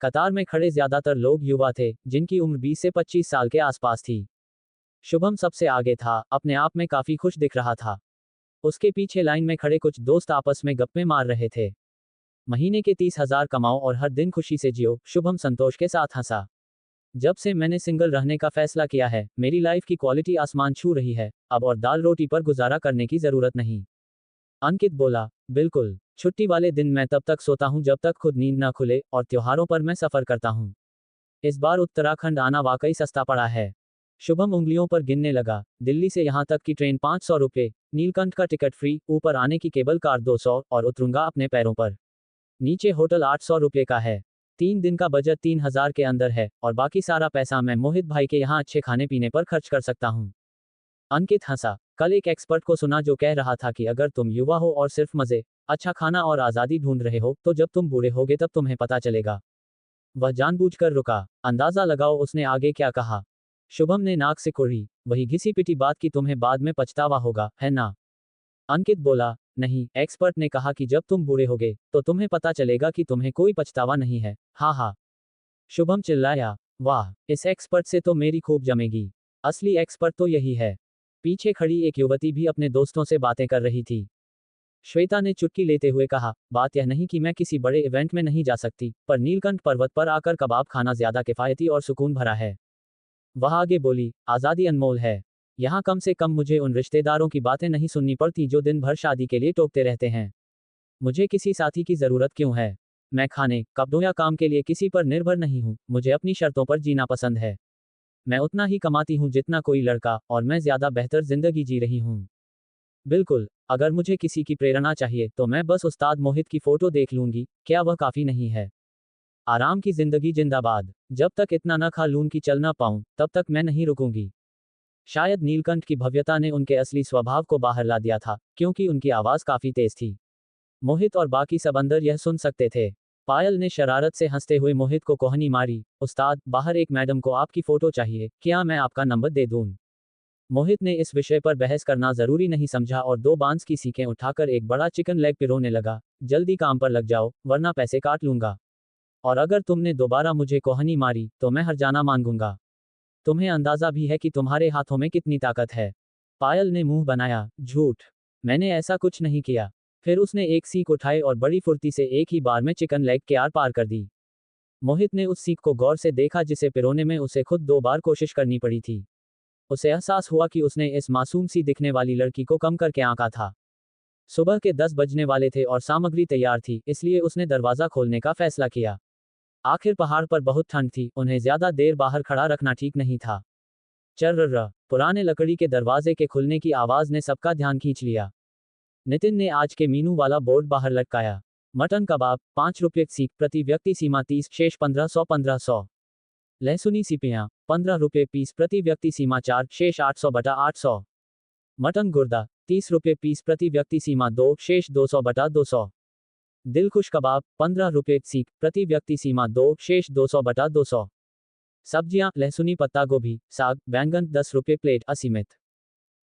कतार में खड़े ज्यादातर लोग युवा थे, जिनकी उम्र 20 से 25 साल के आसपास थी। शुभम सबसे आगे था, अपने आप में काफी खुश दिख रहा था। उसके पीछे लाइन में खड़े कुछ दोस्त आपस में गप्पे मार रहे थे। महीने के 30,000 कमाओ और हर दिन खुशी से जियो, शुभम संतोष के साथ हंसा। जब से मैंने सिंगल रहने का फैसला किया है, मेरी लाइफ की क्वालिटी आसमान छू रही है। अब और दाल रोटी पर गुजारा करने की जरूरत नहीं। अंकित बोला, बिल्कुल। छुट्टी वाले दिन मैं तब तक सोता हूं जब तक खुद नींद न खुले, और त्योहारों पर मैं सफर करता हूं। इस बार उत्तराखंड आना वाकई सस्ता पड़ा है। शुभम उंगलियों पर गिनने लगा। दिल्ली से यहां तक की ट्रेन 500 रुपये, नीलकंठ का टिकट फ्री, ऊपर आने की केबल कार 200, और उतरूंगा अपने पैरों पर। नीचे होटल 800 रुपये का है। 3 दिन का बजट 3000 के अंदर है, और बाकी सारा पैसा मैं मोहित भाई के यहाँ अच्छे खाने पीने पर खर्च कर सकता हूँ। अंकित हंसा। कल एक एक्सपर्ट को सुना जो कह रहा था कि अगर तुम युवा हो और सिर्फ मजे, अच्छा खाना और आजादी ढूंढ रहे हो, तो जब तुम बूढ़े होगे तब तुम्हें पता चलेगा। वह जानबूझकर रुका। अंदाजा लगाओ उसने आगे क्या कहा। शुभम ने नाक से कुड़ी। वही घिसी पिटी बात कि तुम्हें बाद में पछतावा होगा, है ना? अंकित बोला, नहीं, एक्सपर्ट ने कहा कि जब तुम बूढ़े होगे तो तुम्हें पता चलेगा कि तुम्हें कोई पछतावा नहीं है। हाँ हाँ। शुभम चिल्लाया, वाह, इस एक्सपर्ट से तो मेरी खूब जमेगी। असली एक्सपर्ट तो यही है। पीछे खड़ी एक युवती भी अपने दोस्तों से बातें कर रही थी। श्वेता ने चुटकी लेते हुए कहा, बात यह नहीं कि मैं किसी बड़े इवेंट में नहीं जा सकती, पर नीलकंठ पर्वत पर आकर कबाब खाना ज्यादा किफायती और सुकून भरा है। वह आगे बोली, आजादी अनमोल है। यहाँ कम से कम मुझे उन रिश्तेदारों की बातें नहीं सुननी पड़ती जो दिन भर शादी के लिए टोकते रहते हैं। मुझे किसी साथी की जरूरत क्यों है? मैं खाने, कपड़ों या काम के लिए किसी पर निर्भर नहीं हूँ। मुझे अपनी शर्तों पर जीना पसंद है। मैं उतना ही कमाती हूँ जितना कोई लड़का, और मैं ज्यादा बेहतर जिंदगी जी रही हूँ। बिल्कुल, अगर मुझे किसी की प्रेरणा चाहिए तो मैं बस उस्ताद मोहित की फोटो देख लूंगी। क्या वह काफी नहीं है? आराम की जिंदगी जिंदाबाद। जब तक इतना न खा लूं कि चल ना पाऊं, तब तक मैं नहीं रुकूंगी। शायद नीलकंठ की भव्यता ने उनके असली स्वभाव को बाहर ला दिया था, क्योंकि उनकी आवाज काफी तेज थी। मोहित और बाकी सब अंदर यह सुन सकते थे। पायल ने शरारत से हंसते हुए मोहित को कोहनी मारी, उस्ताद, बाहर एक मैडम को आपकी फोटो चाहिए, क्या मैं आपका नंबर दे दूं? मोहित ने इस विषय पर बहस करना जरूरी नहीं समझा और 2 बांस की सीखें उठाकर एक बड़ा चिकन लेग पिरोने लगा। जल्दी काम पर लग जाओ, वरना पैसे काट लूंगा। और अगर तुमने दोबारा मुझे कोहनी मारी तो मैं हर्जाना मांगूंगा। तुम्हें अंदाजा भी है कि तुम्हारे हाथों में कितनी ताकत है? पायल ने मुंह बनाया, झूठ। मैंने ऐसा कुछ नहीं किया। फिर उसने एक सीख उठाई और बड़ी फुर्ती से एक ही बार में चिकन लेग के आर पार कर दी। मोहित ने उस सीख को गौर से देखा जिसे पिरोने में उसे खुद 2 बार कोशिश करनी पड़ी थी। उसे एहसास हुआ कि उसने इस मासूम सी दिखने वाली लड़की को कम करके आंका था। सुबह के 10 बजने वाले थे और सामग्री तैयार थी, इसलिए उसने दरवाजा खोलने का फैसला किया। आखिर पहाड़ पर बहुत ठंड थी, उन्हें ज्यादा देर बाहर खड़ा रखना ठीक नहीं था। चर्र, पुराने लकड़ी के दरवाजे के खुलने की आवाज ने सबका ध्यान खींच लिया। नितिन ने आज के मीनू वाला बोर्ड बाहर लटकाया। मटन कबाब 5 रुपये सीख, प्रति व्यक्ति सीमा 30, शेष 1500। लहसुनी सिपियां 15 रुपये पीस, प्रति व्यक्ति सीमा 4, शेष 800/800। मटन गुर्दा 30 रुपये पीस, प्रति व्यक्ति सीमा 2, शेष 200/200। दिलखुश कबाब 15 रुपये सीख, प्रति व्यक्ति सीमा 2, शेष 200/200। सब्जियां, लहसुनी पत्ता गोभी, साग, बैंगन 10 रुपये प्लेट, असीमित।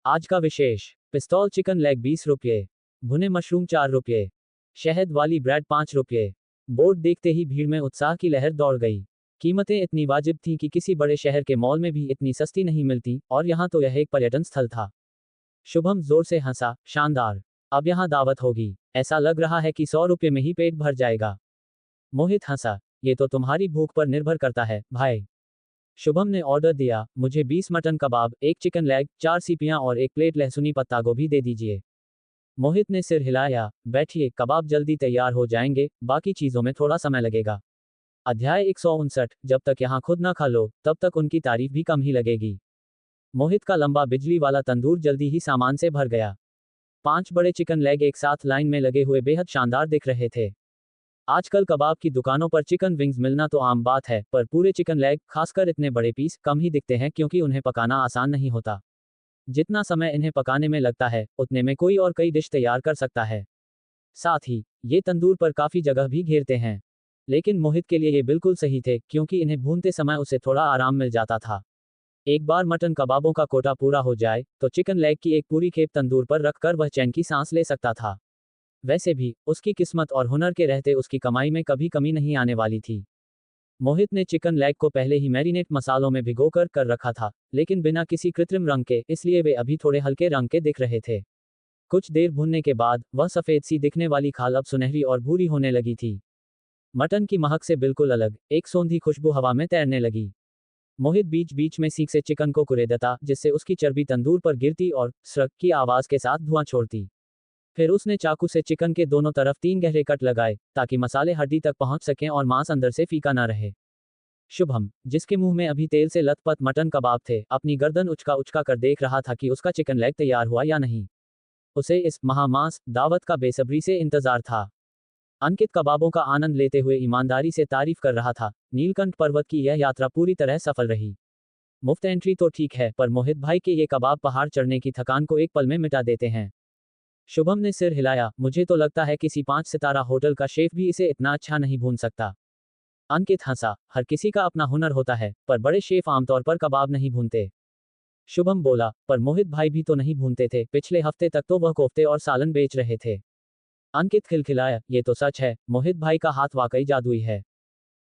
आज का विशेष, पिस्तौल चिकन लेग 20 रुपये, भुने मशरूम 4 रुपये, शहद वाली ब्रेड 5 रुपये। बोर्ड देखते ही भीड़ में उत्साह की लहर दौड़ गई। कीमतें इतनी वाजिब थीं कि किसी बड़े शहर के मॉल में भी इतनी सस्ती नहीं मिलती, और यहाँ तो यह एक पर्यटन स्थल था। शुभम जोर से हंसा, शानदार। अब यहाँ दावत होगी। ऐसा लग रहा है कि 100 रुपये में ही पेट भर जाएगा। मोहित हंसा, ये तो तुम्हारी भूख पर निर्भर करता है, भाई। शुभम ने ऑर्डर दिया, मुझे 20 मटन कबाब, 1 चिकन लेग, 4 सीपियां और 1 प्लेट लहसुनी पत्ता गोभी दे दीजिए। मोहित ने सिर हिलाया, बैठिए, कबाब जल्दी तैयार हो जाएंगे, बाकी चीजों में थोड़ा समय लगेगा। अध्याय 159, जब तक यहाँ खुद ना खा लो, तब तक उनकी तारीफ भी कम ही लगेगी। मोहित का लंबा बिजली वाला तंदूर जल्दी ही सामान से भर गया। 5 बड़े चिकन लेग एक साथ लाइन में लगे हुए बेहद शानदार दिख रहे थे। आजकल कबाब की दुकानों पर चिकन विंग्स मिलना तो आम बात है, पर पूरे चिकन लेग, खासकर इतने बड़े पीस, कम ही दिखते हैं क्योंकि उन्हें पकाना आसान नहीं होता। जितना समय इन्हें पकाने में लगता है, उतने में कोई और कई डिश तैयार कर सकता है। साथ ही ये तंदूर पर काफी जगह भी घेरते हैं। लेकिन मोहित के लिए ये बिल्कुल सही थे, क्योंकि इन्हें भूनते समय उसे थोड़ा आराम मिल जाता था। एक बार मटन कबाबों का कोटा पूरा हो जाए, तो चिकन लेग की एक पूरी खेप तंदूर पर रखकर वह चैन की सांस ले सकता था। वैसे भी उसकी किस्मत और हुनर के रहते उसकी कमाई में कभी कमी नहीं आने वाली थी। मोहित ने चिकन लेग को पहले ही मैरिनेट मसालों में भिगोकर कर रखा था, लेकिन बिना किसी कृत्रिम रंग के, इसलिए वे अभी थोड़े हल्के रंग के दिख रहे थे। कुछ देर भूनने के बाद वह सफेद सी दिखने वाली खाल अब सुनहरी और भूरी होने लगी थी। मटन की महक से बिल्कुल अलग एक सौंधी खुशबू हवा में तैरने लगी। मोहित बीच बीच में सीख से चिकन को कुरेदता, जिससे उसकी चर्बी तंदूर पर गिरती और स्रक की आवाज के साथ धुआं छोड़ती। फिर उसने चाकू से चिकन के दोनों तरफ 3 गहरे कट लगाए, ताकि मसाले हड्डी तक पहुंच सकें और मांस अंदर से फीका न रहे। शुभम, जिसके मुंह में अभी तेल से लथपथ मटन कबाब थे, अपनी गर्दन उचका उचका कर देख रहा था कि उसका चिकन लेग तैयार हुआ या नहीं। उसे इस महामांस दावत का बेसब्री से इंतजार था। अंकित कबाबों का आनंद लेते हुए ईमानदारी से तारीफ कर रहा था। नीलकंठ पर्वत की यह यात्रा पूरी तरह सफल रही। मुफ्त एंट्री तो ठीक है, पर मोहित भाई के ये कबाब पहाड़ चढ़ने की थकान को एक पल में मिटा देते हैं। शुभम ने सिर हिलाया। मुझे तो लगता है किसी 5 सितारा होटल का शेफ भी इसे इतना अच्छा नहीं भून सकता। अंकित हंसा। हर किसी का अपना हुनर होता है, पर बड़े शेफ आमतौर पर कबाब नहीं भूनते। शुभम बोला। पर मोहित भाई भी तो नहीं भूनते थे, पिछले हफ्ते तक तो वह कोफ्ते और सालन बेच रहे थे। अंकित खिलखिलाया। ये तो सच है, मोहित भाई का हाथ वाकई जादुई है।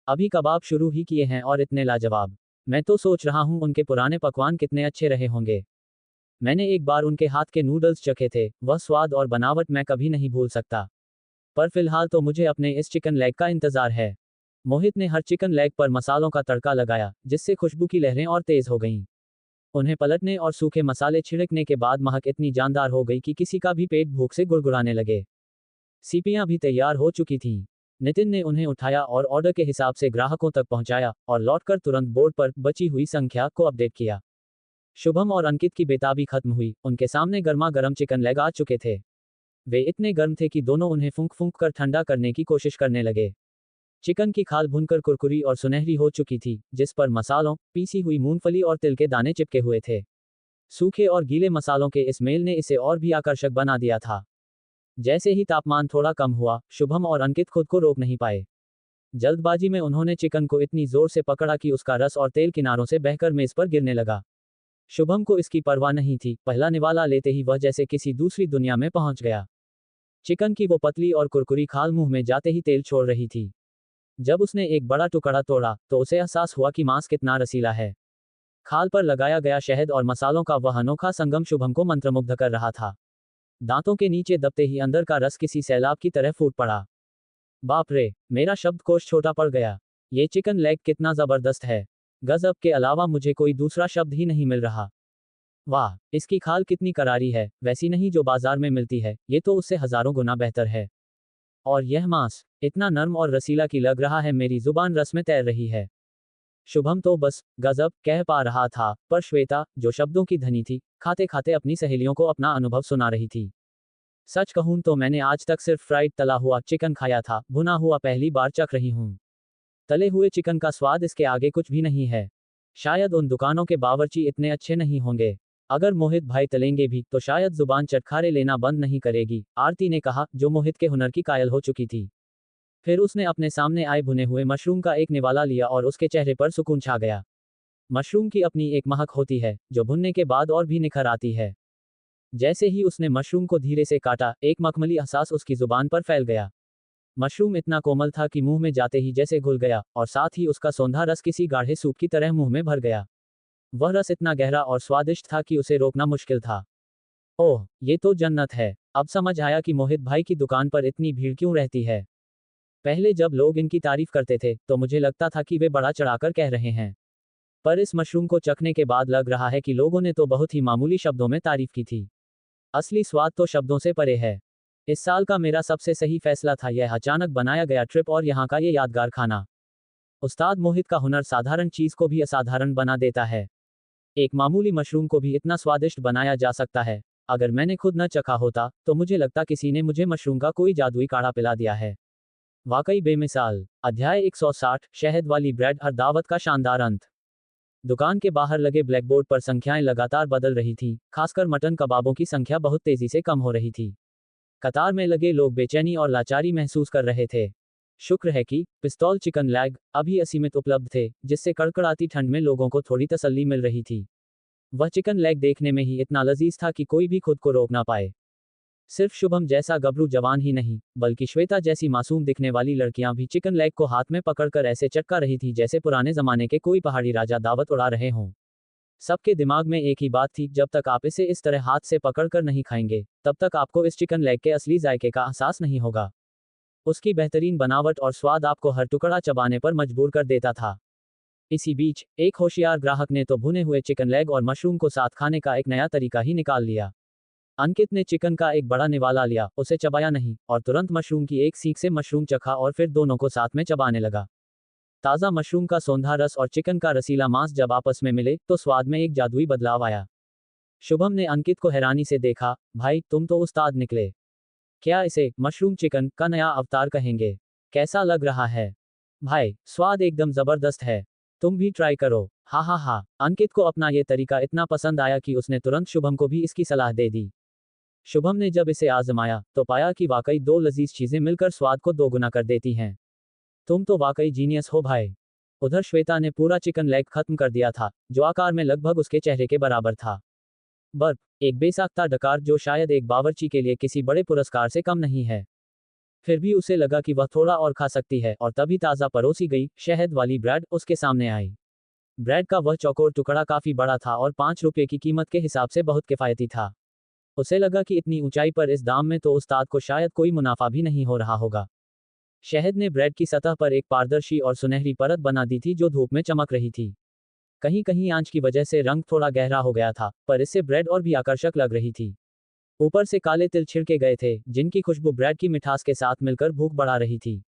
अभी कबाब शुरू ही किए हैं और इतने लाजवाब। मैं तो सोच रहा हूँ उनके पुराने पकवान कितने अच्छे रहे होंगे। मैंने एक बार उनके हाथ के नूडल्स चखे थे, वह स्वाद और बनावट मैं कभी नहीं भूल सकता। पर फिलहाल तो मुझे अपने इस चिकन लेग का इंतजार है। मोहित ने हर चिकन लेग पर मसालों का तड़का लगाया, जिससे खुशबू की लहरें और तेज हो गईं। उन्हें पलटने और सूखे मसाले छिड़कने के बाद महक इतनी जानदार हो गई कि किसी का भी पेट भूख से गुड़गुड़ाने लगे। सीपियां भी तैयार हो चुकी थीं। नितिन ने उन्हें उठाया और ऑर्डर के हिसाब से ग्राहकों तक पहुंचाया, और लौटकर तुरंत बोर्ड पर बची हुई संख्या को अपडेट किया। शुभम और अंकित की बेताबी खत्म हुई। उनके सामने गर्मा गर्म चिकन लेग आ चुके थे। वे इतने गर्म थे कि दोनों उन्हें फूंक फूंक कर ठंडा करने की कोशिश करने लगे। चिकन की खाल भुनकर कुरकुरी और सुनहरी हो चुकी थी, जिस पर मसालों, पीसी हुई मूंगफली और तिल के दाने चिपके हुए थे। सूखे और गीले मसालों के इस मेल ने इसे और भी आकर्षक बना दिया था। जैसे ही तापमान थोड़ा कम हुआ, शुभम और अंकित खुद को रोक नहीं पाए। जल्दबाजी में उन्होंने चिकन को इतनी जोर से पकड़ा कि उसका रस और तेल किनारों से बहकर मेज पर गिरने लगा। शुभम को इसकी परवाह नहीं थी। पहला निवाला लेते ही वह जैसे किसी दूसरी दुनिया में पहुंच गया। चिकन की वो पतली और कुरकुरी खाल मुंह में जाते ही तेल छोड़ रही थी। जब उसने एक बड़ा टुकड़ा तोड़ा, तो उसे एहसास हुआ कि मांस कितना रसीला है। खाल पर लगाया गया शहद और मसालों का वह अनोखा संगम शुभम को मंत्रमुग्ध कर रहा था। दांतों के नीचे दबते ही अंदर का रस किसी सैलाब की तरह फूट पड़ा। बाप रे, मेरा शब्दकोश छोटा पड़ गया। ये चिकन लेग कितना जबरदस्त है। गजब के अलावा मुझे कोई दूसरा शब्द ही नहीं मिल रहा। वाह, इसकी खाल कितनी करारी है, वैसी नहीं जो बाजार में मिलती है, ये तो उससे हजारों गुना बेहतर है। और यह मांस इतना नर्म और रसीला कि लग रहा है मेरी जुबान रस में तैर रही है। शुभम तो बस गजब कह पा रहा था, पर श्वेता, जो शब्दों की धनी थी, खाते खाते अपनी सहेलियों को अपना अनुभव सुना रही थी। सच कहूं तो मैंने आज तक सिर्फ फ्राइड तला हुआ चिकन खाया था, भुना हुआ पहली बार चख रही हूं। तले हुए चिकन का स्वाद इसके आगे कुछ भी नहीं है। शायद उन दुकानों के बावर्ची इतने अच्छे नहीं होंगे। अगर मोहित भाई तलेंगे भी, तो शायद जुबान चटखारे लेना बंद नहीं करेगी, आरती ने कहा, जो मोहित के हुनर की कायल हो चुकी थी। फिर उसने अपने सामने आए भुने हुए मशरूम का एक निवाला लिया और उसके चेहरे पर सुकून छा गया। मशरूम की अपनी एक महक होती है, जो भुनने के बाद और भी निखर आती है। जैसे ही उसने मशरूम को धीरे से काटा, एक मखमली एहसास उसकी जुबान पर फैल गया। मशरूम इतना कोमल था कि मुंह में जाते ही जैसे घुल गया, और साथ ही उसका सौंधा रस किसी गाढ़े सूप की तरह मुंह में भर गया। वह रस इतना गहरा और स्वादिष्ट था कि उसे रोकना मुश्किल था। ओह, ये तो जन्नत है। अब समझ आया कि मोहित भाई की दुकान पर इतनी भीड़ क्यों रहती है। पहले जब लोग इनकी तारीफ करते थे, तो मुझे लगता था कि वे बड़ा चढ़ाकर कह रहे हैं। पर इस मशरूम को चखने के बाद लग रहा है कि लोगों ने तो बहुत ही मामूली शब्दों में तारीफ की थी। असली स्वाद तो शब्दों से परे है। इस साल का मेरा सबसे सही फैसला था यह अचानक बनाया गया ट्रिप और यहाँ का ये यादगार खाना। उस्ताद मोहित का हुनर साधारण चीज को भी असाधारण बना देता है। एक मामूली मशरूम को भी इतना स्वादिष्ट बनाया जा सकता है। अगर मैंने खुद न चखा होता तो मुझे लगता किसी ने मुझे मशरूम का कोई जादुई काढ़ा पिला दिया है। वाकई बेमिसाल। अध्याय 160 शहद वाली ब्रेड हर दावत का शानदार अंत। दुकान के बाहर लगे ब्लैकबोर्ड पर संख्याएं लगातार बदल रही थीं, खासकर मटन कबाबों की संख्या बहुत तेजी से कम हो रही थी। कतार में लगे लोग बेचैनी और लाचारी महसूस कर रहे थे। शुक्र है कि पिस्तौल चिकन लैग अभी असीमित उपलब्ध थे, जिससे कड़कड़ाती ठंड में लोगों को थोड़ी तसल्ली मिल रही थी। वह चिकन लेग देखने में ही इतना लजीज था कि कोई भी खुद को रोक ना पाए। सिर्फ शुभम जैसा गबरू जवान ही नहीं, बल्कि श्वेता जैसी मासूम दिखने वाली लड़कियां भी चिकन लेग को हाथ में पकड़कर ऐसे चटका रही थी जैसे पुराने जमाने के कोई पहाड़ी राजा दावत उड़ा रहे हों। सबके दिमाग में एक ही बात थी, जब तक आप इसे इस तरह हाथ से पकड़कर नहीं खाएंगे, तब तक आपको इस चिकन लेग के असली जायके का एहसास नहीं होगा। उसकी बेहतरीन बनावट और स्वाद आपको हर टुकड़ा चबाने पर मजबूर कर देता था। इसी बीच एक होशियार ग्राहक ने तो भुने हुए चिकन लेग और मशरूम को साथ खाने का एक नया तरीका ही निकाल लिया। अंकित ने चिकन का एक बड़ा निवाला लिया, उसे चबाया नहीं, और तुरंत मशरूम की एक सीख से मशरूम चखा और फिर दोनों को साथ में चबाने लगा। ताज़ा मशरूम का सौंधा रस और चिकन का रसीला मांस जब आपस में मिले तो स्वाद में एक जादुई बदलाव आया। शुभम ने अंकित को हैरानी से देखा। भाई, तुम तो उस्ताद निकले। क्या इसे मशरूम चिकन का नया अवतार कहेंगे? कैसा लग रहा है? भाई, स्वाद एकदम जबरदस्त है। तुम भी ट्राई करो। हा हा हा। अंकित को अपना ये तरीका इतना पसंद आया कि उसने तुरंत शुभम को भी इसकी सलाह दे दी। शुभम ने जब इसे आजमाया तो पाया कि वाकई दो लजीज चीजें मिलकर स्वाद को दोगुना कर देती हैं। तुम तो वाकई जीनियस हो भाई। उधर श्वेता ने पूरा चिकन लेग खत्म कर दिया था, जो आकार में लगभग उसके चेहरे के बराबर था। बर्फ, एक बेसाख्ता डकार जो शायद एक बावर्ची के लिए किसी बड़े पुरस्कार से कम नहीं है। फिर भी उसे लगा कि वह थोड़ा और खा सकती है, और तभी ताज़ा परोसी गई शहद वाली ब्रेड उसके सामने आई। ब्रेड का वह चौकोर टुकड़ा काफी बड़ा था और 5 रुपये की कीमत के हिसाब से बहुत किफायती था। उसे लगा कि इतनी ऊंचाई पर इस दाम में तो उस्ताद को शायद कोई मुनाफा भी नहीं हो रहा होगा। शहद ने ब्रेड की सतह पर एक पारदर्शी और सुनहरी परत बना दी थी जो धूप में चमक रही थी। कहीं कहीं आंच की वजह से रंग थोड़ा गहरा हो गया था, पर इससे ब्रेड और भी आकर्षक लग रही थी। ऊपर से काले तिल छिड़के गए थे, जिनकी खुशबू ब्रेड की मिठास के साथ मिलकर भूख बढ़ा रही थी।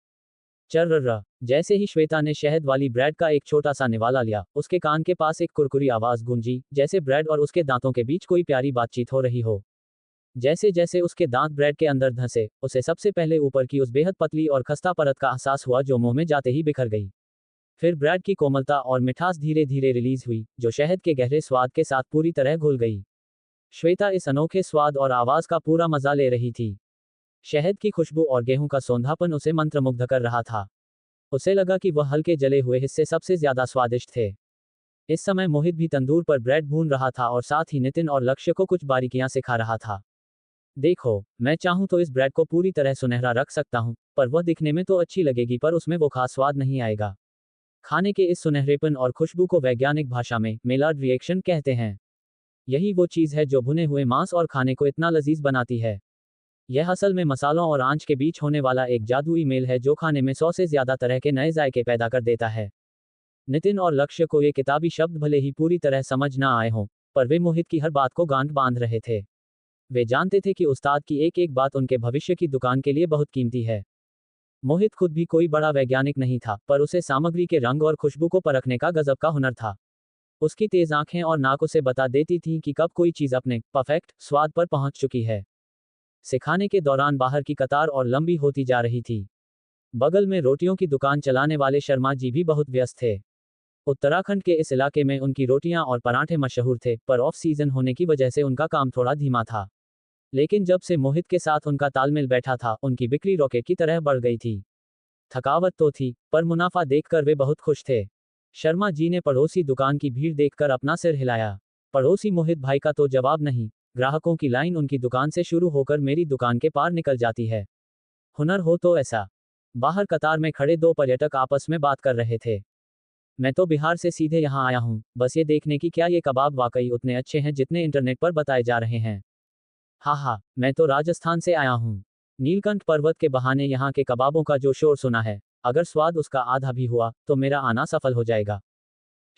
चर्र, जैसे ही श्वेता ने शहद वाली ब्रेड का एक छोटा सा निवाला लिया, उसके कान के पास एक कुरकुरी आवाज गूंजी, जैसे ब्रेड और उसके दांतों के बीच कोई प्यारी बातचीत हो रही हो। जैसे जैसे उसके दांत ब्रेड के अंदर धंसे, उसे सबसे पहले ऊपर की उस बेहद पतली और खस्ता परत का एहसास हुआ जो मुंह में जाते ही बिखर गई। फिर ब्रेड की कोमलता और मिठास धीरे धीरे रिलीज हुई, जो शहद के गहरे स्वाद के साथ पूरी तरह घुल गई। श्वेता इस अनोखे स्वाद और आवाज का पूरा मजा ले रही थी। शहद की खुशबू और गेहूं का सौंधापन उसे मंत्रमुग्ध कर रहा था। उसे लगा कि वह हल्के जले हुए हिस्से सबसे ज्यादा स्वादिष्ट थे। इस समय मोहित भी तंदूर पर ब्रेड भून रहा था और साथ ही नितिन और लक्ष्य को कुछ बारीकियां सिखा रहा था। देखो, मैं चाहूं तो इस ब्रेड को पूरी तरह सुनहरा रख सकता हूं, पर वह दिखने में तो अच्छी लगेगी पर उसमें वो खास स्वाद नहीं आएगा। खाने के इस सुनहरेपन और खुशबू को वैज्ञानिक भाषा में मेलार्ड रिएक्शन कहते हैं। यही वो चीज है जो भुने हुए मांस और खाने को इतना लजीज बनाती है। यह असल में मसालों और आंच के बीच होने वाला एक जादुई मेल है जो खाने में 100 से ज्यादा तरह के नए जायके पैदा कर देता है। नितिन और लक्ष्य को ये किताबी शब्द भले ही पूरी तरह समझ ना आए हों, पर वे मोहित की हर बात को गांठ बांध रहे थे। वे जानते थे कि उस्ताद की एक एक बात उनके भविष्य की दुकान के लिए बहुत कीमती है। मोहित खुद भी कोई बड़ा वैज्ञानिक नहीं था, पर उसे सामग्री के रंग और खुशबू को परखने का गजब का हुनर था। उसकी तेज आंखें और नाक उसे बता देती थीं कि कब कोई चीज अपने परफेक्ट स्वाद पर पहुंच चुकी है। सिखाने के दौरान बाहर की कतार और लंबी होती जा रही थी। बगल में रोटियों की दुकान चलाने वाले शर्मा जी भी बहुत व्यस्त थे। उत्तराखंड के इस इलाके में उनकी रोटियां और पराठे मशहूर थे, पर ऑफ सीजन होने की वजह से उनका काम थोड़ा धीमा था। लेकिन जब से मोहित के साथ उनका तालमेल बैठा था, उनकी बिक्री रॉकेट की तरह बढ़ गई थी। थकावट तो थी, पर मुनाफा देखकर वे बहुत खुश थे। शर्मा जी ने पड़ोसी दुकान की भीड़ देखकर अपना सिर हिलाया। पड़ोसी मोहित भाई का तो जवाब नहीं, ग्राहकों की लाइन उनकी दुकान से शुरू होकर मेरी दुकान के पार निकल जाती है। हुनर हो तो ऐसा। बाहर कतार में खड़े 2 पर्यटक आपस में बात कर रहे थे। मैं तो बिहार से सीधे यहाँ आया हूँ, बस ये देखने की क्या ये कबाब वाकई उतने अच्छे हैं जितने इंटरनेट पर बताए जा रहे हैं। हाँ, मैं तो राजस्थान से आया हूँ। नीलकंठ पर्वत के बहाने यहाँ के कबाबों का जो शोर सुना है, अगर स्वाद उसका आधा भी हुआ तो मेरा आना सफल हो जाएगा।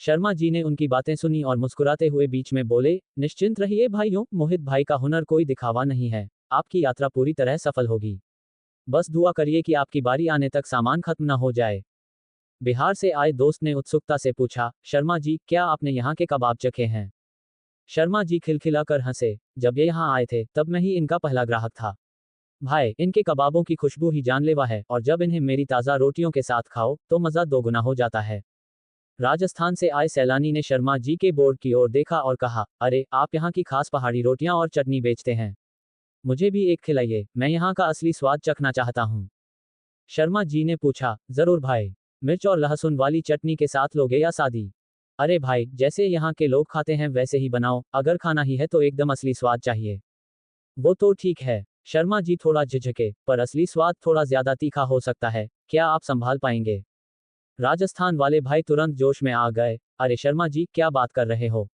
शर्मा जी ने उनकी बातें सुनी और मुस्कुराते हुए बीच में बोले, निश्चिंत रहिए भाइयों, मोहित भाई का हुनर कोई दिखावा नहीं है। आपकी यात्रा पूरी तरह सफल होगी। बस दुआ करिए कि आपकी बारी आने तक सामान खत्म न हो जाए। बिहार से आए दोस्त ने उत्सुकता से पूछा, शर्मा जी, क्या आपने यहाँ के कबाब चखे हैं? शर्मा जी खिलखिलाकर हंसे, जब ये यहाँ आए थे तब मैं ही इनका पहला ग्राहक था। भाई, इनके कबाबों की खुशबू ही जानलेवा है और जब इन्हें मेरी ताज़ा रोटियों के साथ खाओ तो मज़ा दोगुना हो जाता है। राजस्थान से आए सैलानी ने शर्मा जी के बोर्ड की ओर देखा और कहा, अरे, आप यहाँ की खास पहाड़ी रोटियां और चटनी बेचते हैं। मुझे भी एक खिलाइए, मैं यहाँ का असली स्वाद चखना चाहता हूँ। शर्मा जी ने पूछा, जरूर भाई। मिर्च और लहसुन वाली चटनी के साथ लोगे या सादी? अरे भाई, जैसे यहाँ के लोग खाते हैं वैसे ही बनाओ, अगर खाना ही है तो एकदम असली स्वाद चाहिए। वो तो ठीक है। शर्मा जी थोड़ा झिझके, पर असली स्वाद थोड़ा ज्यादा तीखा हो सकता है, क्या आप संभाल पाएंगे? राजस्थान वाले भाई तुरंत जोश में आ गए, अरे शर्मा जी, क्या बात कर रहे हो?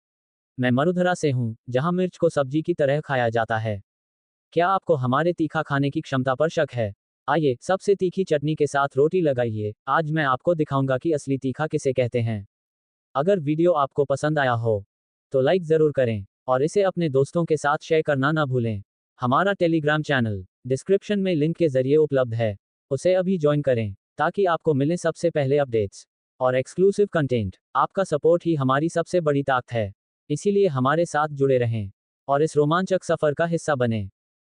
मैं मरुधरा से हूँ, जहाँ मिर्च को सब्जी की तरह खाया जाता है। क्या आपको हमारे तीखा खाने की क्षमता पर शक है? आइए, सबसे तीखी चटनी के साथ रोटी लगाइए, आज मैं आपको दिखाऊंगा कि असली तीखा किसे कहते हैं। अगर वीडियो आपको पसंद आया हो तो लाइक ज़रूर करें और इसे अपने दोस्तों के साथ शेयर करना ना भूलें। हमारा टेलीग्राम चैनल डिस्क्रिप्शन में लिंक के जरिए उपलब्ध है, उसे अभी ज्वाइन करें ताकि आपको मिले सबसे पहले अपडेट्स और एक्सक्लूसिव कंटेंट। आपका सपोर्ट ही हमारी सबसे बड़ी ताकत है, इसीलिए हमारे साथ जुड़े रहें और इस रोमांचक सफ़र का हिस्सा बनें।